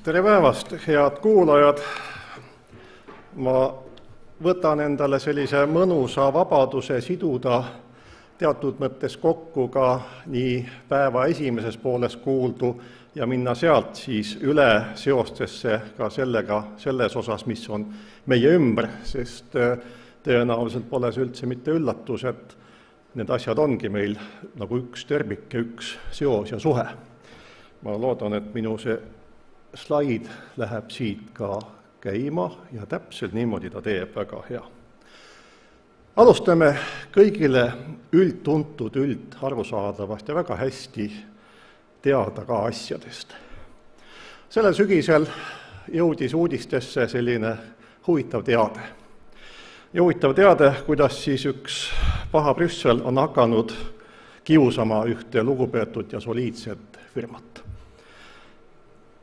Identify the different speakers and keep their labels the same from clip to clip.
Speaker 1: Tere päevast, head kuulajad! Ma võtan endale sellise mõnusa vabaduse siduda teatud mõttes kokku ka nii päeva esimeses pooles kuuldu ja minna sealt siis üle seostesse ka selles osas, mis on meie ümber, sest tõenäoliselt pole see üldse mitte üllatus, et need asjad ongi meil nagu üks tervik ja üks seos ja suhe. Ma loodan, et minu see slaid läheb siit ka käima ja täpselt niimoodi ta teeb, väga hea. Alustame kõigile üldtuntud, üldarusaadavast ja väga hästi teada ka asjadest. Sellel sügisel jõudis uudistesse selline huvitav teade. Ja huvitav teade, kuidas siis üks paha Brüssel on hakanud kiusama ühte lugupeetud ja soliidset firmat.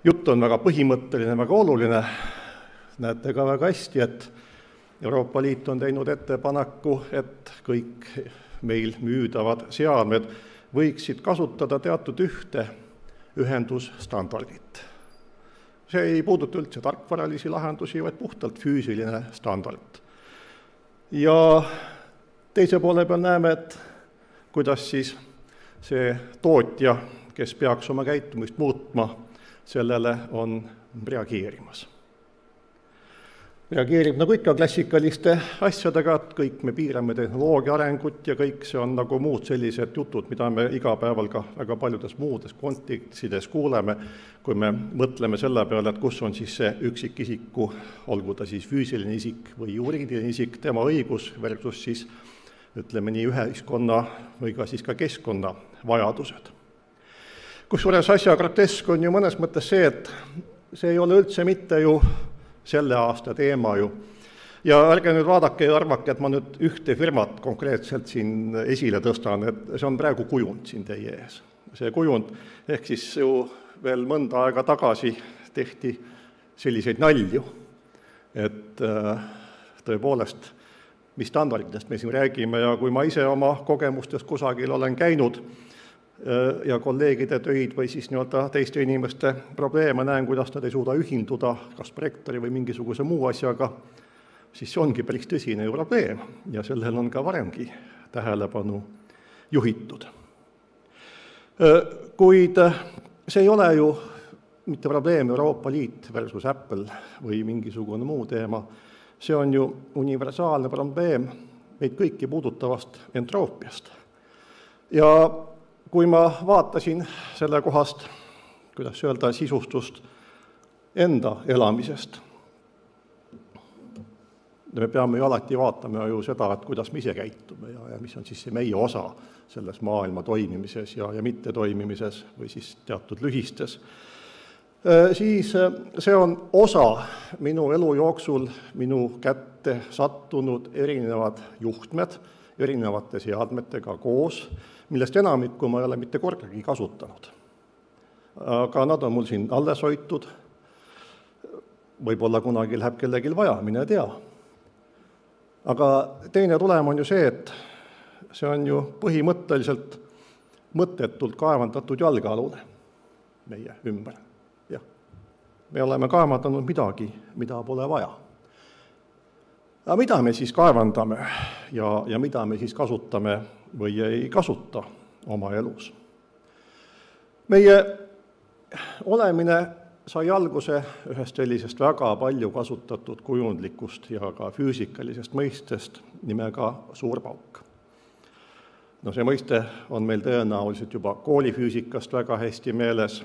Speaker 1: Jutt on väga põhimõtteline, väga oluline. Näete ka väga hästi, et Euroopa Liit on teinud ettepaneku, et kõik meil müüdavad seadmed võiksid kasutada teatud ühte ühendusstandardit. See ei puuduta üldse tarkvaralisi lahendusi, vaid puhtalt füüsiline standard. Ja teise poole peal näeme, et kuidas siis see tootja, kes peaks oma käitumist muutma, sellele on reageerimas. Reageerib nagu ikka klassikaliste asjadega, et kõik me piirame tehnoloogia arengut ja kõik see on nagu muud sellised jutud, mida me igapäeval ka väga paljudes muudes kontekstides kuuleme, kui me mõtleme selle peale, et kus on siis see üksikisiku, olgu ta siis füüsiline isik või juriidiline isik, tema õigus versus siis ütleme nii ühiskonna või ka siis ka keskkonna vajadused. Kusjuures asja grotesk on ju mõnes mõttes see, et see ei ole üldse mitte ju selle aasta teema ju. Ja ärge nüüd vaadake ja arvake, et ma nüüd ühte firmat konkreetselt siin esile tõstan, et see on praegu kujund siin teie ees. See kujund, ehk siis ju veel mõnda aega tagasi tehti selliseid nalju, et tõepoolest, mis standarditest me siin räägime ja kui ma ise oma kogemustest kusagil olen käinud ja kolleegide töid või siis teiste inimeste probleeme näen, kuidas nad ei suuda ühinduda kas projektori või mingisuguse muu asjaga, siis see ongi päris tõsine ju probleem ja sellel on ka varemgi tähelepanu juhitud. Kuid see ei ole ju mitte probleem Euroopa Liit versus Apple või mingisugune muu teema, see on ju universaalne probleem meid kõiki puudutavast entroopiast. Ja kui ma vaatasin selle kohast, kuidas öelda, sisustust enda elamisest, me peame ju alati vaatama ju seda, et kuidas me ise käitume ja mis on siis see meie osa selles maailma toimimises ja mitte toimimises või siis teatud lühistes, siis see on osa minu elu jooksul minu kätte sattunud erinevad juhtmed, erinevate seadmetega koos, millest enamikku ma ei ole mitte kordagi kasutanud. Aga nad on mul siin alles hoitud, võib-olla kunagi läheb kellelgi vaja, mine tea. Aga teine tulem on ju see, et see on ju põhimõtteliselt mõttetult kaevandatud jalgealune meie ümber. Ja, me oleme kaevandanud midagi, mida pole vaja. Aga mida me siis kaevandame ja mida me siis kasutame või ei kasuta oma elus? Meie olemine sai alguse ühest sellisest väga palju kasutatud kujundlikust ja ka füüsikalisest mõistest nimega suurpauk. No see mõiste on meil tõenäoliselt juba koolifüüsikast väga hästi meeles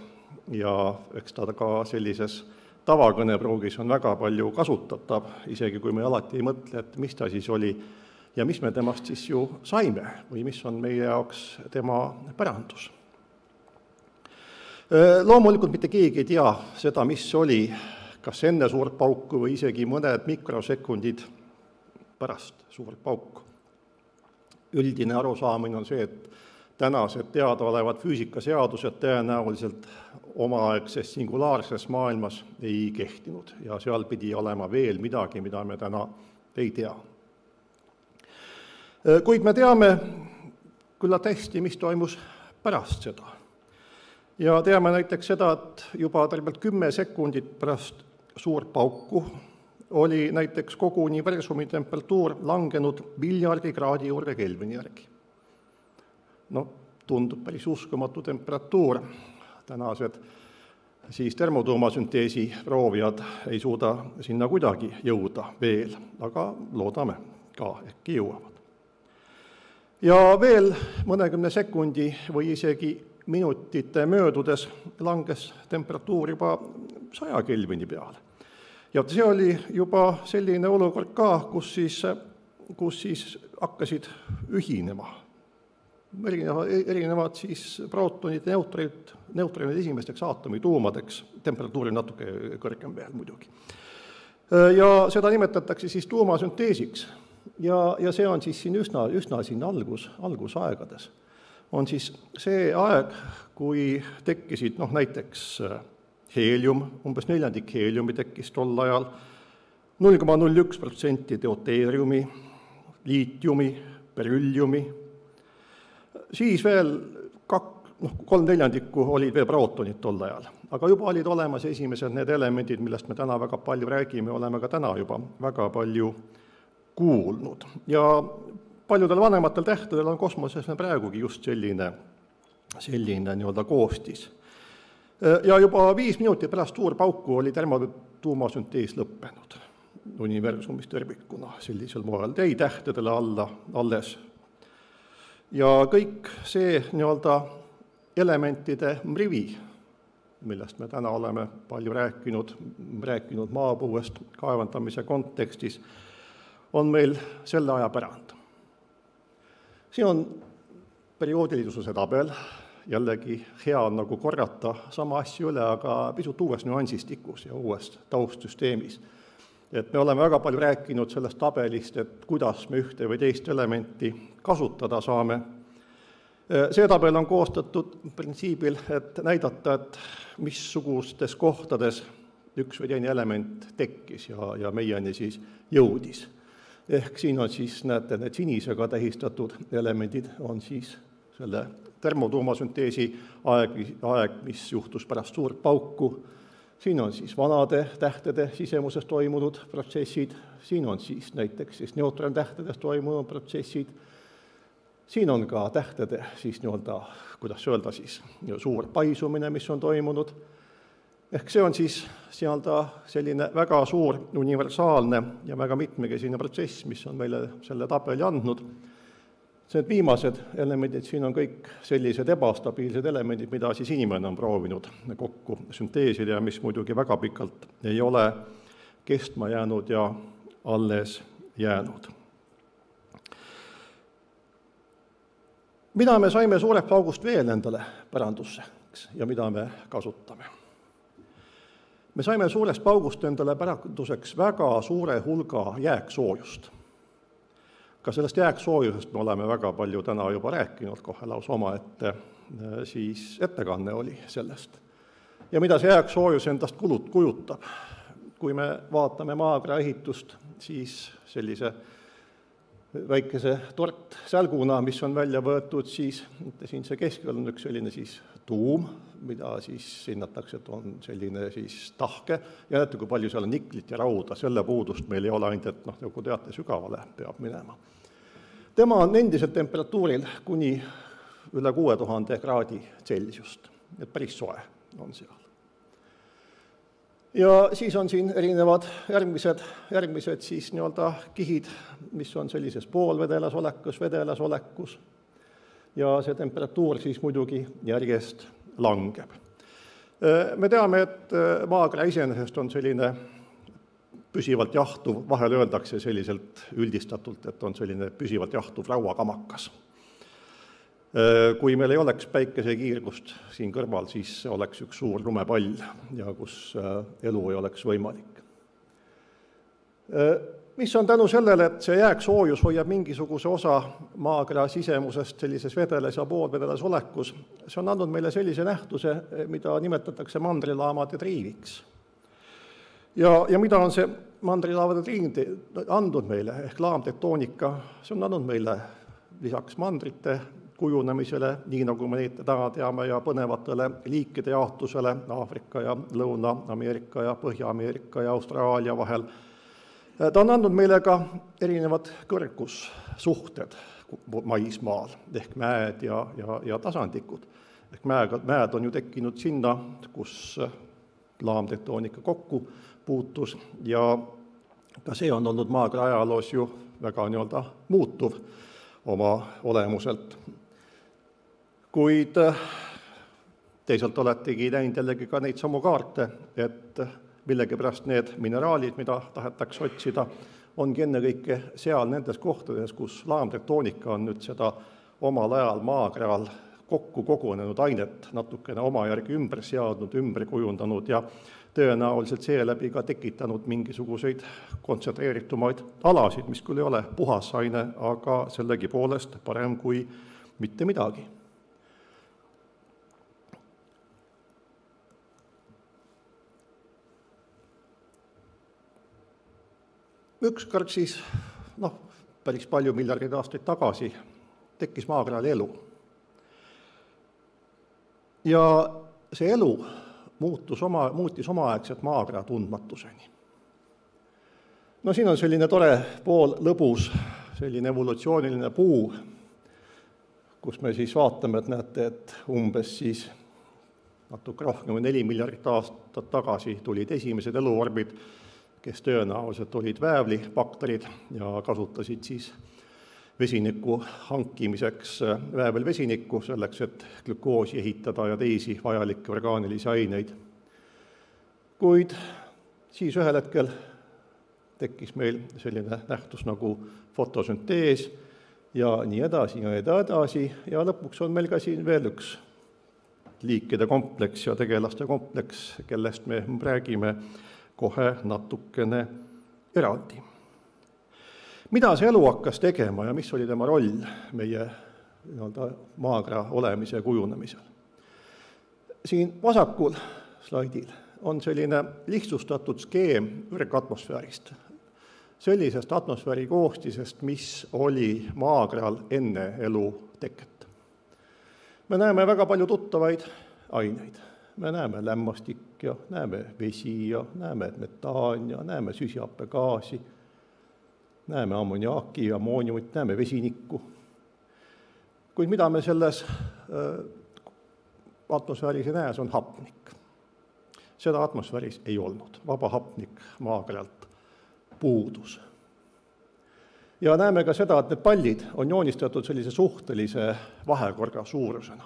Speaker 1: ja eks ta ka sellises tavakõnepruugis on väga palju kasutatav, isegi kui me alati ei mõtle, et mis ta siis oli ja mis me temast siis ju saime või mis on meie jaoks tema pärandus. Loomulikult mitte keegi ei tea seda, mis oli, kas enne suurt pauku või isegi mõned mikrosekundid pärast suurt pauku. Üldine arusaamine on see, et tänased teadaolevad füüsikaseadused tõenäoliselt omaaegses singulaarses maailmas ei kehtinud ja seal pidi olema veel midagi, mida me täna ei tea. Kuid me teame küllalt hästi, mis toimus pärast seda. Ja teame näiteks seda, et juba tervelt 10 sekundit pärast suurt pauku oli näiteks kogu universumi temperatuur langenud miljardi kraadi juurde Kelvini järgi. No, tundub päris uskumatu temperatuur. Tänased siis termotuumasünteesi proovijad ei suuda sinna kuidagi jõuda veel, aga loodame ka, äkki jõuavad. Ja veel mõnekümne sekundi või isegi minutite möödudes langes temperatuur juba 100 Kelvini peale. Ja see oli juba selline olukord ka, kus siis hakkasid ühinema erinevad siis prootonid ja neutronid esimesteks aatomituumadeks, temperatuuri natuke kõrgem veel muidugi. Ja seda nimetatakse siis tuumasünteesiks. Ja see on siis siin üsna siin algusaegades. On siis see aeg, kui tekkisid näiteks heelium, umbes 1/4 heeliumi tekkis tol ajal, 0,01% deuteeriumi, liitiumi, berülliumi, siis veel 3/4 olid veel prootonid tol ajal, aga juba olid olemas esimesed need elemendid, millest me täna väga palju räägime, oleme ka täna juba väga palju kuulnud. Ja paljudel vanematel tähtedel on kosmoses praegugi just selline nii-öelda koostis. Ja juba 5 minutit pärast suurpauku oli termotuumasüntees lõppenud universumis tervikuna sellisel moel, jäi tähtedele alles. Ja kõik see nii-öelda elementide rivi, millest me täna oleme palju rääkinud maapõuest kaevandamise kontekstis, on meil selle aja pärand. Siin on perioodilisuse tabel, jällegi hea on nagu korrata sama asju üle, aga pisut uues nüansistikus ja uues taustsüsteemis. Et me oleme väga palju rääkinud sellest tabelist, et kuidas me ühte või teist elementi kasutada saame. See tabel on koostatud printsiibil, et näidata, et missugustes kohtades üks või teine element tekkis ja meieni siis jõudis. Ehk siin on siis, näete, need sinisega tähistatud elemendid on siis selle termotuumasünteesi aeg, mis juhtus pärast suurt pauku. Siin on siis vanade tähtede sisemuses toimunud protsessid, siin on siis näiteks siis neutrontähtedes toimunud protsessid, siin on ka tähtede siis nii-öelda, kuidas öelda siis, suur paisumine, mis on toimunud. Ehk see on siis selline väga suur universaalne ja väga mitmekesine protsess, mis on meile selle tabeli andnud. Need viimased elemendid siin on kõik sellised ebastabiilsed elemendid, mida siis inimene on proovinud kokku sünteesida ja mis muidugi väga pikalt ei ole kestma jäänud ja alles jäänud. Mida me saime suurest paugust veel endale pärandusse ja mida me kasutame? Me saime suurest paugust endale päranduseks väga suure hulga jääksoojust. Ka sellest jääksoojusest me oleme väga palju täna juba rääkinud, kohe lausa omaette siis ettekanne oli sellest. Ja mida see jääksoojus endast kujutab? Kui me vaatame maakera ehitust, siis sellise väikese tortsälguna, mis on välja võetud, siis siin see keskel on üks selline siis tuum, mida siis hinnatakse, et on selline siis tahke, ja näete, kui palju seal on niklit ja rauda, selle puudust meil ei ole ainult, et nagu teate, sügavale peab minema. Tema on endiselt temperatuuril kuni üle 6000 kraadi Celsiust, et päris soe on seal. Ja siis on siin erinevad järgmised siis nii-öelda kihid, mis on sellises poolvedelas olekus, ja see temperatuur siis muidugi järjest langeb. Me teame, et maakera iseenesest on selline püsivalt jahtuv, vahel öeldakse selliselt üldistatult, et on selline püsivalt jahtuv rauakamakas. Kui meil ei oleks päikesekiirgust siin kõrval, siis oleks üks suur lumepall ja kus elu ei oleks võimalik. Mis on tänu sellele, et see jääksoojus hoiab mingisuguse osa maakera sisemusest sellises vedeles ja poolvedeles olekus, see on andnud meile sellise nähtuse, mida nimetatakse mandrilaamade triiviks. Ja mida on see mandrilaamade triiv andnud meile, ehk laamtektoonika, see on andnud meile lisaks mandrite kujunemisele, nii nagu me neid täna teame, ja põnevatele liikide jaotusele Aafrika ja Lõuna-Ameerika ja Põhja-Ameerika ja Austraalia vahel. Ta on andnud meile ka erinevad kõrgussuhted maismaal, ehk mäed ja tasandikud. Ehk mäed on ju tekkinud sinna, kus laamtektoonika kokku puutus, ja ka see on olnud maakera ajaloos ju väga muutuv oma olemuselt. Kuid teisalt oletegi näinud jällegi ka neid samu kaarte, et millegipärast need mineraalid, mida tahetakse otsida, ongi ennekõike seal nendes kohtades, kus laamtektoonika on nüüd seda omal ajal maakeral kokku kogunenud ainet natukene oma järgi ümber seadnud, ümber kujundanud ja tõenäoliselt seeläbi ka tekitanud mingisuguseid kontsentreeritumaid alasid, mis küll ei ole puhas aine, aga sellegipoolest parem kui mitte midagi. Ükskord siis, päris palju miljardeid aastaid tagasi tekkis maakeral elu. Ja see elu muutis omaaegselt maakera tundmatuseni. Siin on selline tore pool lõbus, selline evolutsiooniline puu, kus me siis vaatame, et näete, et umbes siis natuke rohkem kui 4 miljardit aastat tagasi tulid esimesed eluvormid, kes tõenäoliselt olid väävlibakterid ja kasutasid siis vesiniku hankimiseks väävelvesinikku, selleks, et glükoosi ehitada ja teisi vajalikke orgaanilisi aineid. Kuid siis ühel hetkel tekkis meil selline nähtus nagu fotosüntees ja nii edasi ja lõpuks on meil ka siin veel üks liikide kompleks ja tegelaste kompleks, kellest me räägime kohe natukene eraldi. Mida see elu hakkas tegema ja mis oli tema roll meie maakera olemise ja kujunemisel? Siin vasakul slaidil on selline lihtsustatud skeem ürgatmosfäärist, sellisest atmosfääri koostisest, mis oli maakeral enne elu teket. Me näeme väga palju tuttavaid aineid. Me näeme lämmastik ja näeme vesi ja näeme metaan ja näeme süsihappegaasi, näeme ammoniaaki ja ammooniumit, näeme vesinikku. Kuid mida me selles atmosfääris ei näe, see on hapnik. Seda atmosfääris ei olnud. Vaba hapnik maakeralt puudus. Ja näeme ka seda, et need pallid on joonistatud sellise suhtelise vahekorra suurusena.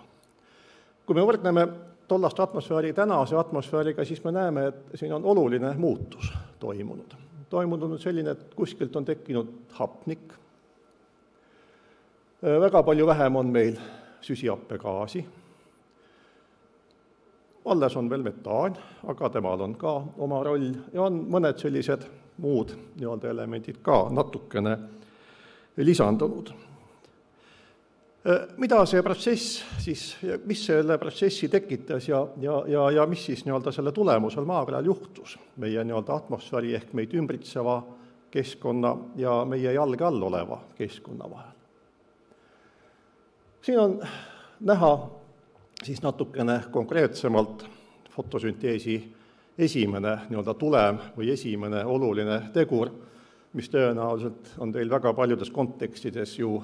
Speaker 1: Kui me võrdneme tollast atmosfääri tänase atmosfääriga, siis me näeme, et siin on oluline muutus toimunud. Toimunud selline, et kuskilt on tekkinud hapnik. Väga palju vähem on meil süsihappegaasi. Alles on veel metaan, aga temal on ka oma roll ja on mõned sellised muud elemendid ka natukene lisandunud. Mida see protsess siis, mis selle protsessi tekitas ja mis siis selle tulemusel maakeral juhtus meie atmosfääri ehk meid ümbritseva keskkonna ja meie jalge all oleva keskkonna vahel? Siin on näha siis natukene konkreetsemalt fotosünteesi esimene tulem või esimene oluline tegur, mis tõenäoliselt on teil väga paljudes kontekstides ju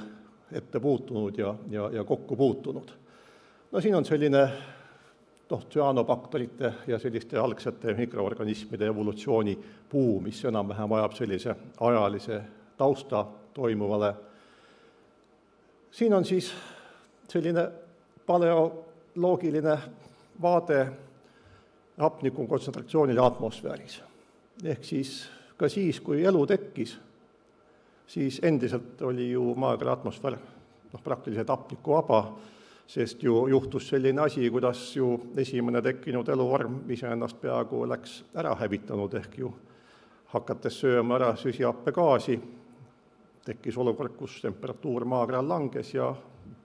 Speaker 1: ette puutunud ja kokku puutunud. Siin on selline tsüanobakterite ja selliste algsete mikroorganismide evolutsiooni puu, mis enam-vähem vajab sellise ajalise tausta toimuvale. Siin on siis selline paleoloogiline vaade hapniku kontsentratsioonile atmosfääris. Ehk siis ka siis, kui elu tekkis, siis endiselt oli ju maakera atmosfäär praktiliselt hapnikuvaba, sest ju juhtus selline asi, kuidas ju esimene tekkinud eluvorm iseennast peaaegu läks ära hävitanud, ehk ju hakates sööma ära süsihappegaasi, tekkis olukord, kus temperatuur maakeral langes ja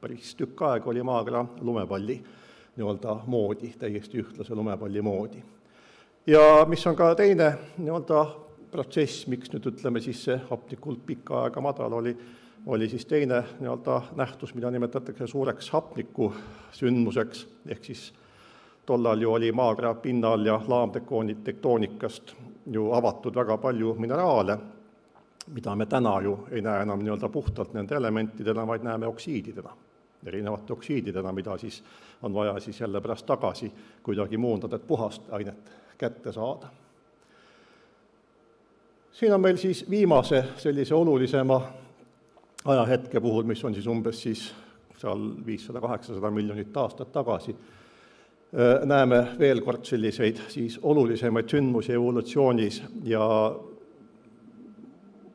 Speaker 1: päris tükk aega oli maakera lumepalli moodi, täiesti ühtlase lumepalli moodi. Ja mis on ka teine protsess, miks nüüd ütleme siis see hapnikult pikka aega madal oli, oli siis teine nähtus, mida nimetatakse suureks hapniku sündmuseks, ehk siis tollal ju oli maakera pinnal ja laamtektoonikast ju avatud väga palju mineraale, mida me täna ju ei näe enam puhtalt nende elementidena, vaid näeme oksiididena, erinevate oksiididena, mida siis on vaja siis jälle pärast tagasi kuidagi muundada, et puhast ainet kätte saada. Siin on meil siis viimase sellise olulisema ajahetke puhul, mis on siis umbes siis seal 500-800 miljonit aastat tagasi, näeme veel kord selliseid siis olulisemaid sündmusi evolutsioonis ja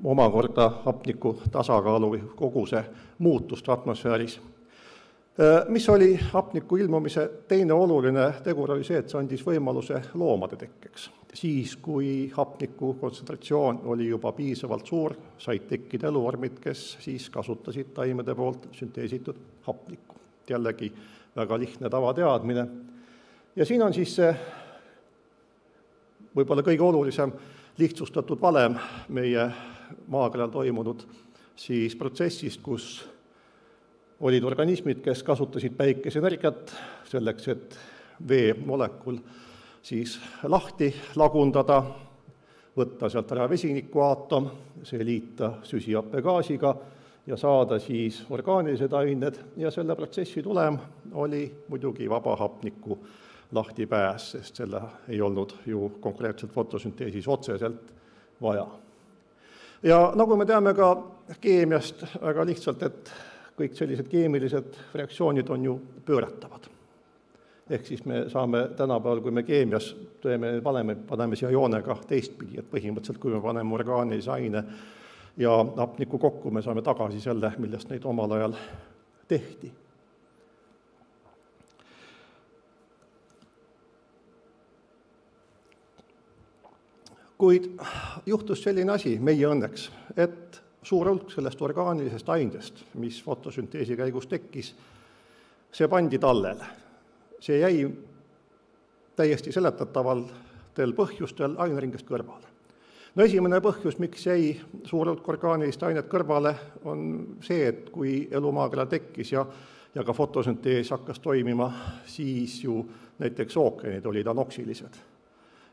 Speaker 1: omakorda hapniku tasakaalu või koguse muutust atmosfääris. Mis oli hapniku ilmumise teine oluline tegur, oli see, et see andis võimaluse loomade tekkeks. Siis, kui hapniku kontsentratsioon oli juba piisavalt suur, said tekkida eluvormid, kes siis kasutasid taimede poolt sünteesitud hapnikku. Jällegi väga lihtne tavateadmine. Ja siin on siis see võib-olla kõige olulisem lihtsustatud valem meie maakeral toimunud siis protsessist, kus olid organismid, kes kasutasid päikeseenergiat selleks, et veemolekul siis lahti lagundada, võtta sealt ära vesinikuaatom, see liita süsihappegaasiga ja saada siis orgaanilised ained ja selle protsessi tulem oli muidugi vaba hapniku lahtipääs, sest selle ei olnud ju konkreetselt fotosünteesis otseselt vaja. Ja nagu me teame ka keemiast väga lihtsalt, et kõik sellised keemilised reaktsioonid on ju pööratavad. Ehk siis me saame tänapäeval, kui me keemias paneme siia joonega teistpidi, et põhimõtteliselt kui me paneme orgaanilise aine ja hapniku kokku, me saame tagasi selle, millest neid omal ajal tehti. Kuid juhtus selline asi meie õnneks, et suur hulk sellest orgaanilisest ainest, mis fotosünteesi käigus tekkis, see pandi tallele. See jäi täiesti seletataval põhjustel aineringest kõrvale. No esimene põhjus, miks jäi suur hulk orgaanilist ainet kõrvale, on see, et kui elumaakera tekkis ja ka fotosüntees hakkas toimima, siis ju näiteks ookeanid olid anoksilised.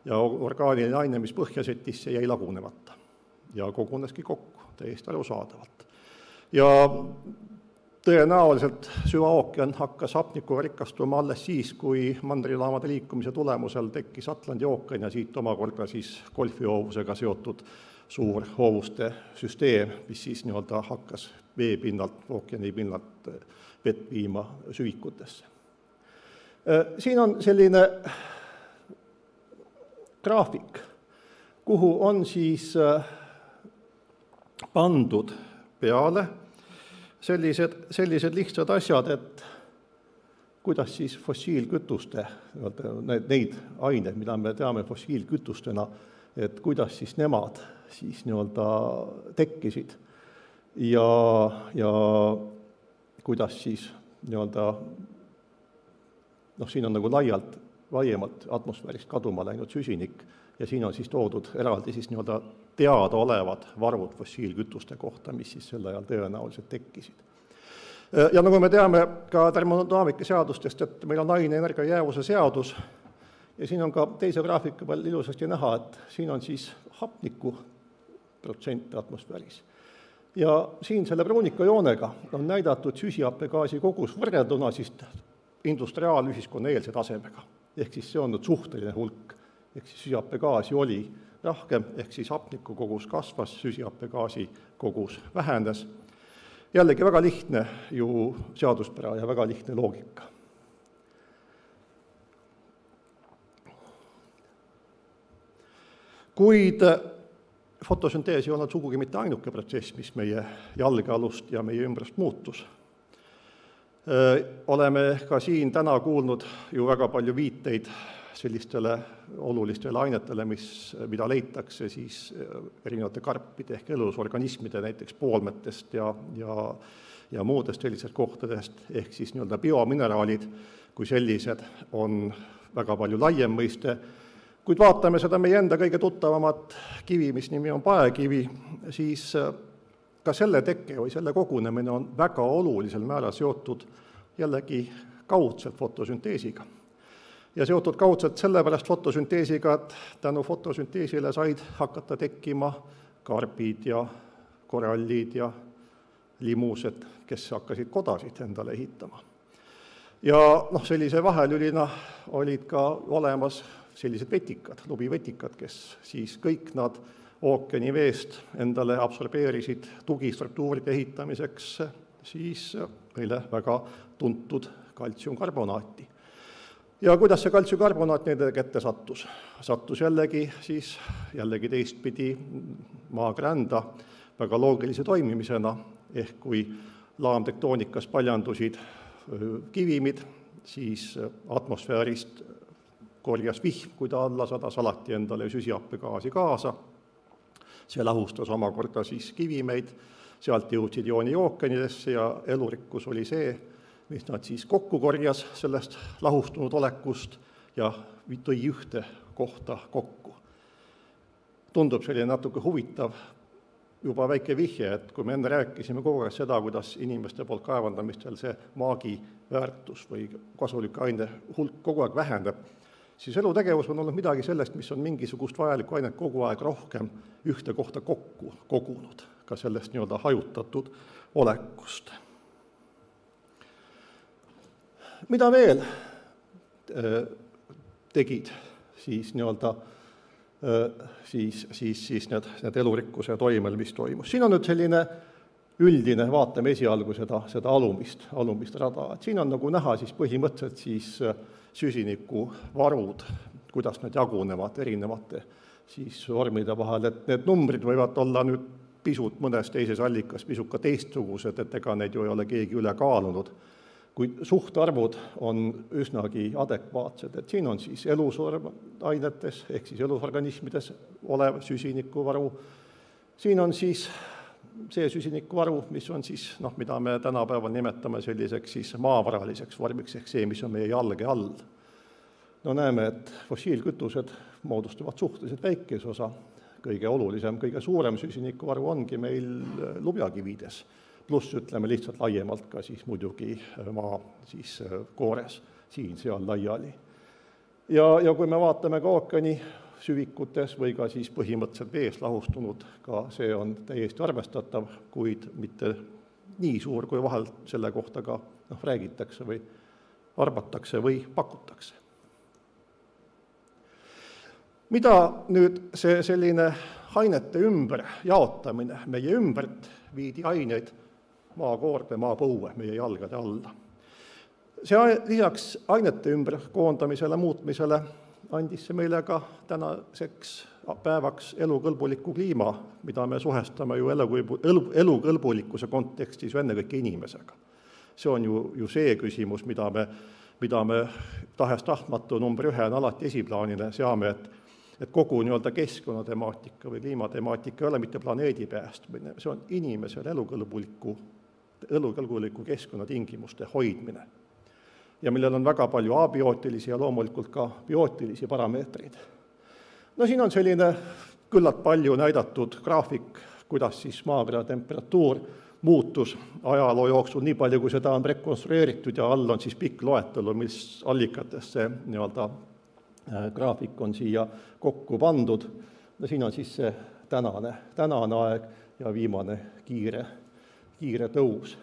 Speaker 1: Ja orgaaniline aine, mis põhja settis, see jäi lagunemata ja koguneski kokku täiesti arusaadavalt. Ja tõenäoliselt süvaookean hakkas hapnikuga rikastuma alles siis, kui mandrilaamade liikumise tulemusel tekkis Atlandi ookean ja siit omakorda siis golfihoovusega seotud suur hoovuste süsteem, mis siis hakkas vee pinnalt, ookeani pinnalt vett viima süvikutesse. Siin on selline graafik, kuhu on siis pandud peale sellised lihtsad asjad, et kuidas siis fossiilkütuste, neid aineid, mida me teame fossiilkütustena, et kuidas siis nemad siis tekkisid ja kuidas siis siin on nagu laiemalt atmosfäärist kaduma läinud süsinik ja siin on siis toodud eraldi siis teadaolevad varud fossiilkütuste kohta, mis siis sel ajal tõenäoliselt tekkisid. Ja nagu me teame ka termodaamika seadustest, et meil on aineenergia jäävuse seadus ja siin on ka teise graafika peal ilusasti näha, et siin on siis hapniku protsent atmosfääris. Ja siin selle pruunika joonega on näidatud süsihappegaasi kogus võrrelduna siis industriaalühiskonna eelse tasemega. Ehk siis see on nüüd suhteline hulk, ehk siis süsihappegaasi oli rahkem, ehk siis hapniku kogus kasvas, süsihappegaasi kogus vähenes. Jällegi väga lihtne ju seaduspära ja väga lihtne loogika. Kuid fotosüntees ei olnud sugugi mitte ainuke protsess, mis meie jalgealust ja meie ümbrust muutus. Oleme ka siin täna kuulnud ju väga palju viiteid sellistele olulistele ainetele, mida leitakse siis erinevate karpide ehk elusorganismide, näiteks poolmetest ja muudest sellisest kohtadest, ehk siis biomineraalid kui sellised on väga palju laiem mõiste. Kuid vaatame seda meie enda kõige tuttavamat kivi, mis nimi on paekivi, siis ka selle teke või selle kogunemine on väga olulisel määral seotud jällegi kaudselt fotosünteesiga. Ja seotud kaudselt sellepärast fotosünteesiga, et tänu fotosünteesile said hakata tekkima karbid ja korallid ja limused, kes hakkasid kodasid endale ehitama. Ja sellise vahelülina olid ka olemas sellised vetikad, lubivetikad, kes siis kõik nad ookeani veest endale absorbeerisid tugistruktuuride ehitamiseks siis meile väga tuntud kaltsiumkarbonaati. Ja kuidas see kaltsiumkarbonaat nende kätte sattus? Sattus jällegi teistpidi maakrända väga loogilise toimimisena, ehk kui laamtektoonikas paljandusid kivimid, siis atmosfäärist korjas vihm, kui ta alla sadas, alati endale süsihappegaasi kaasa. See lahustas omakorda siis kivimeid, sealt jõudsid jooni ookeanidesse ja elurikkus oli see, mis nad siis kokku korjas sellest lahustunud olekust ja tõi ühte kohta kokku. Tundub selline natuke huvitav juba väike vihje, et kui me enne rääkisime kogu aeg seda, kuidas inimeste poolt kaevandamistel see maagi väärtus või kasulik aine hulk kogu aeg vähendab, siis elutegevus on olnud midagi sellest, mis on mingisugust vajalikku ainet kogu aeg rohkem ühte kohta kokku kogunud, ka sellest nii-öelda hajutatud olekust. Mida veel tegid siis nii-öelda siis need elurikkuse toimel, mis toimus. Siin on nüüd selline üldine, vaatame esialgu seda alumist rada. Et siin on nagu näha siis põhimõtteliselt siis süsinikuvarud, kuidas need jagunevad erinevate siis vormide vahel, et need numbrid võivad olla nüüd pisut mõnes teises allikas, pisut ka teistsugused, et ega neid ju ei ole keegi üle kaalunud, kuid suhtarvud on üsnagi adekvaatsed, et siin on siis elusainetes ehk siis elusorganismides olev süsinikuvaru, siin on siis see süsinikuvaru, mis on siis, mida me tänapäeval nimetame selliseks siis maavaraliseks vormiks, ehk see, mis on meie jalge all. Näeme, et fossiilkütused moodustavad suhteliselt väikese osa, kõige olulisem, kõige suurem süsinikuvaru ongi meil lubjakivides, pluss ütleme lihtsalt laiemalt ka siis muidugi maa siis koores, siin-seal laiali. Ja kui me vaatame ka ookeani süvikutes või ka siis põhimõtteliselt vees lahustunud, ka see on täiesti arvestatav, kuid mitte nii suur, kui vahel selle kohta ka räägitakse või arvatakse või pakutakse. Mida nüüd see selline ainete ümber jaotamine, meie ümbert viidi aineid maakoorte, maapõue, meie jalgade alla. See lisaks ainete ümber koondamisele, muutmisele andis see meile ka tänaseks päevaks elukõlbuliku kliima, mida me suhestame ju elukõlbulikkuse kontekstis ju ennekõike inimesega. See on ju see küsimus, mida me tahes-tahtmatu number 1 on alati esiplaanile seame, et kogu nii-öelda keskkonnatemaatika või kliimatemaatika ei ole mitte planeedi päästmine, see on inimesel elukõlbuliku keskkonnatingimuste hoidmine. Ja millel on väga palju abiootilisi ja loomulikult ka biootilisi parameetreid. Siin on selline küllalt palju näidatud graafik, kuidas siis maakera temperatuur muutus ajaloo jooksul nii palju, kui seda on rekonstrueeritud ja all on siis pikk loetelu, mis allikatest see nii-öelda graafik on siia kokku pandud. Siin on siis see tänane aeg ja viimane kiire tõus.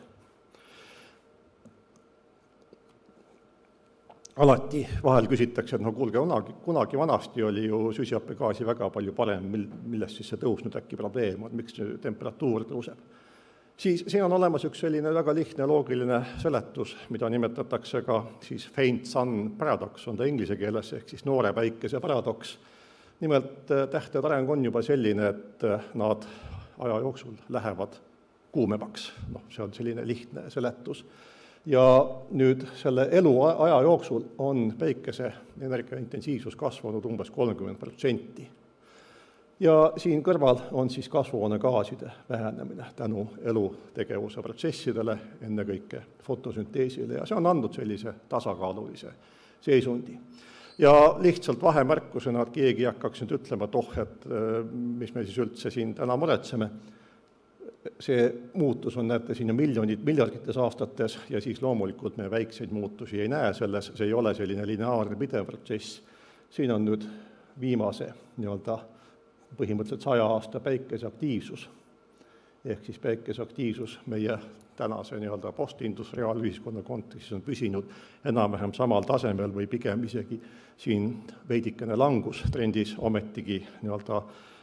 Speaker 1: Alati vahel küsitakse, et kuulge, kunagi vanasti oli ju süsihappegaasi väga palju parem, millest siis see tõus nüüd äkki probleem on, miks temperatuur tõuseb. Siin on olemas üks selline väga lihtne loogiline seletus, mida nimetatakse ka siis faint sun paradox, on ta inglise keeles, ehk siis noore päikese paradoks. Nimelt tähtede areng on juba selline, et nad aja jooksul lähevad kuumemaks. See on selline lihtne seletus. Ja nüüd selle eluaja jooksul on päikese energiaintensiivsus kasvanud umbes 30%. Ja siin kõrval on siis kasvuhoonegaaside vähenemine tänu elutegevuse protsessidele, ennekõike fotosünteesile, ja see on andnud sellise tasakaalulise seisundi. Ja lihtsalt vahemärkusena, et keegi hakkaks nüüd ütlema, et mis me siis üldse siin täna muretseme. see muutus on, näete, siin miljardites aastates ja siis loomulikult me väikseid muutusi ei näe selles, see ei ole selline lineaarne pidev protsess. Siin on nüüd viimase põhimõtteliselt 100 aasta päikese aktiivsus, ehk siis päikese aktiivsus meie tänase postindustriaalühiskonna kontekstis on püsinud enam-vähem samal tasemel või pigem isegi siin veidikene langustrendis, ometigi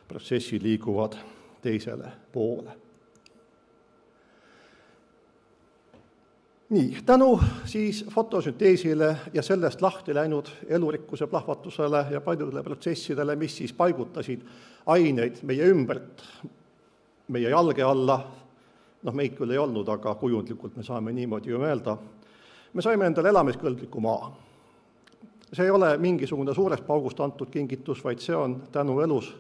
Speaker 1: protsessid liiguvad teisele poole. Nii, tänu siis fotosünteesile ja sellest lahti läinud elurikkuse plahvatusele ja paljudele protsessidele, mis siis paigutasid aineid meie ümbert, meie jalge alla, meid küll ei olnud, aga kujundlikult me saame niimoodi ju mõelda, me saime endale elamiskõlbliku maa. See ei ole mingisugune suurest paugust antud kingitus, vaid see on tänu elus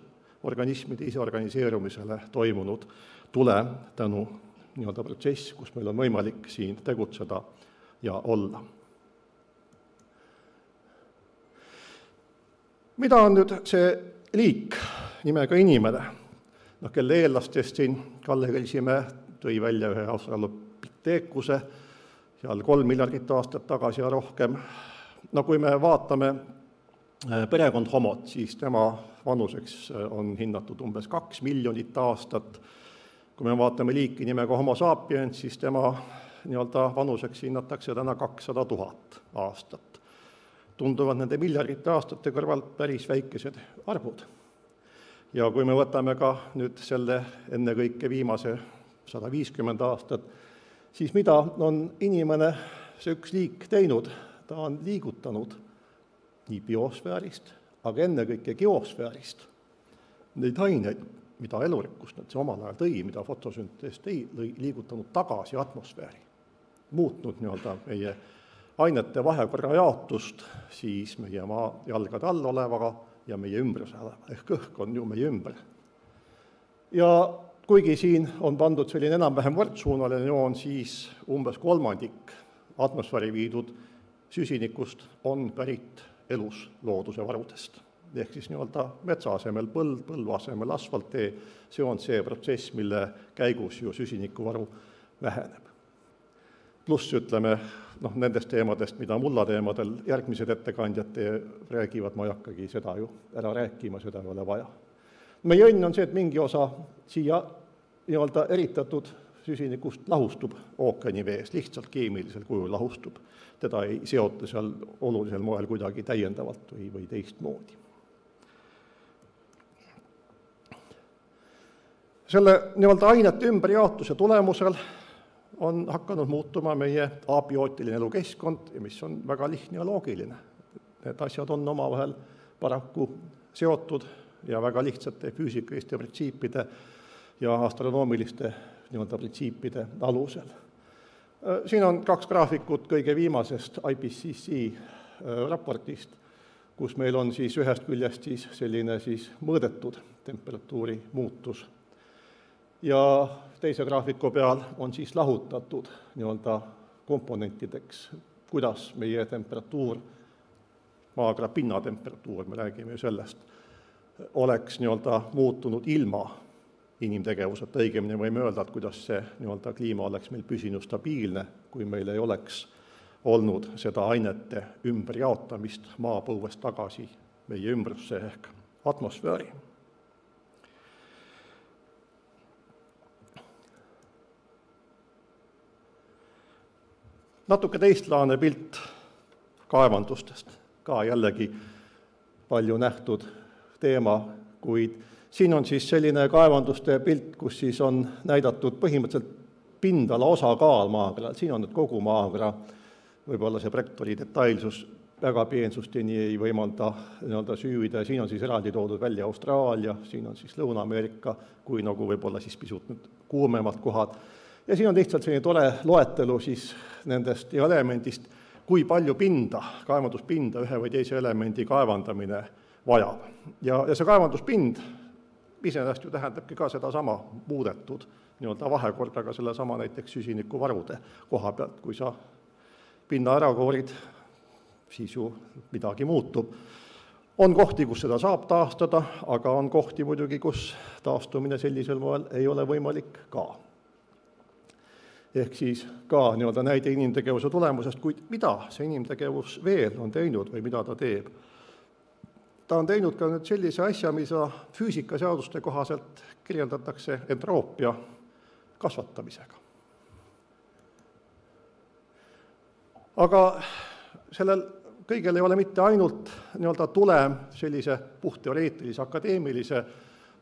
Speaker 1: organismide iseorganiseerumisele toimunud tulem, tänu protsess, kus meil on võimalik siin tegutseda ja olla. Mida on nüüd see liik nimega inimene? Kelle eellastest siin Kalle Kelsime tõi välja ühe australopiteekuse, seal 3 miljardit aastat tagasi ja rohkem. Kui me vaatame perekond homot, siis tema vanuseks on hinnatud umbes 2 miljonit aastat. Kui me vaatame liiki nimega homo sapiens, siis tema vanuseks hinnatakse täna 200 000 aastat. Tunduvad nende miljardite aastate kõrval päris väikesed arvud. Ja kui me võtame ka nüüd selle ennekõike viimase 150 aastat, siis mida on inimene, see üks liik teinud? Ta on liigutanud nii biosfäärist, aga ennekõike geosfäärist neid aineid, mida elurikkust see omal ajal tõi, mida fotosüntees tõi, liigutanud tagasi atmosfääri, muutnud meie ainete vahekorra jaotust siis meie maa jalgade all olevaga ja meie ümbruse olema, ehk õhk on ju meie ümber. Ja kuigi siin on pandud selline enam-vähem võrdsuunaline joon, siis umbes 1/3 atmosfääri viidud süsinikust on pärit elus looduse varudest. Ehk siis metsa asemel põld, põllu asemel asfalttee, see on see protsess, mille käigus ju süsinikuvaru väheneb. Pluss ütleme nendest teemadest, mida mulla teemadel järgmised ettekandjad räägivad, ma ei hakkagi seda ju ära rääkima, seda ei ole vaja. Meie õnn on see, et mingi osa siia eritatud süsinikust lahustub ookeani vees, lihtsalt keemilisel kujul lahustub. Teda ei seota seal olulisel moel kuidagi täiendavalt või teistmoodi. Selle ainete ümberjaotuse tulemusel on hakanud muutuma meie abiootiline elukeskkond, mis on väga lihtne ja loogiline. Need asjad on omavahel paraku seotud ja väga lihtsate füüsikaliste printsiipide ja astronoomiliste printsiipide alusel. Siin on 2 graafikut kõige viimasest IPCC raportist, kus meil on siis ühest küljest siis selline siis mõõdetud temperatuuri muutus. Ja teise graafiku peal on siis lahutatud komponentideks, kuidas meie temperatuur, maakera pinnatemperatuur, me räägime sellest, oleks muutunud ilma inimtegevuseta. Õigemini võime öelda, et kuidas see kliima oleks meil püsinud stabiilne, kui meil ei oleks olnud seda ainete ümberjaotamist maapõuest tagasi meie ümbrusse ehk atmosfääri. Natuke teistlaane pilt kaevandustest, ka jällegi palju nähtud teema, kuid siin on siis selline kaevanduste pilt, kus siis on näidatud põhimõtteliselt pindala osakaal maakeral. Siin on nüüd kogu maakera, võib-olla see projektori detailsus väga peensusteni ei võimalda süüvida. Siin on siis eraldi toodud välja Austraalia, siin on siis Lõuna-Ameerika, kui võib-olla siis pisut nüüd kuumemad kohad. Ja siin on lihtsalt selline tore loetelu siis nendest elemendist, kui palju pinda, kaevanduspinda ühe või teise elemendi kaevandamine vajab. Ja see kaevanduspind iseenesest ju tähendabki ka sedasama muudetud vahekordaga sellesama näiteks süsinikuvarude koha pealt. Kui sa pinna ära koorid, siis ju midagi muutub. On kohti, kus seda saab taastada, aga on kohti muidugi, kus taastumine sellisel moel ei ole võimalik ka. ehk siis ka nii-öelda näide inimtegevuse tulemusest, kuid mida see inimtegevus veel on teinud või mida ta teeb. Ta on teinud ka nüüd sellise asja, mida füüsikaseaduste kohaselt kirjeldatakse entroopia kasvatamisega. Aga sellel kõigel ei ole mitte ainult nii-öelda tulem sellise puhtteoreetilise, akadeemilise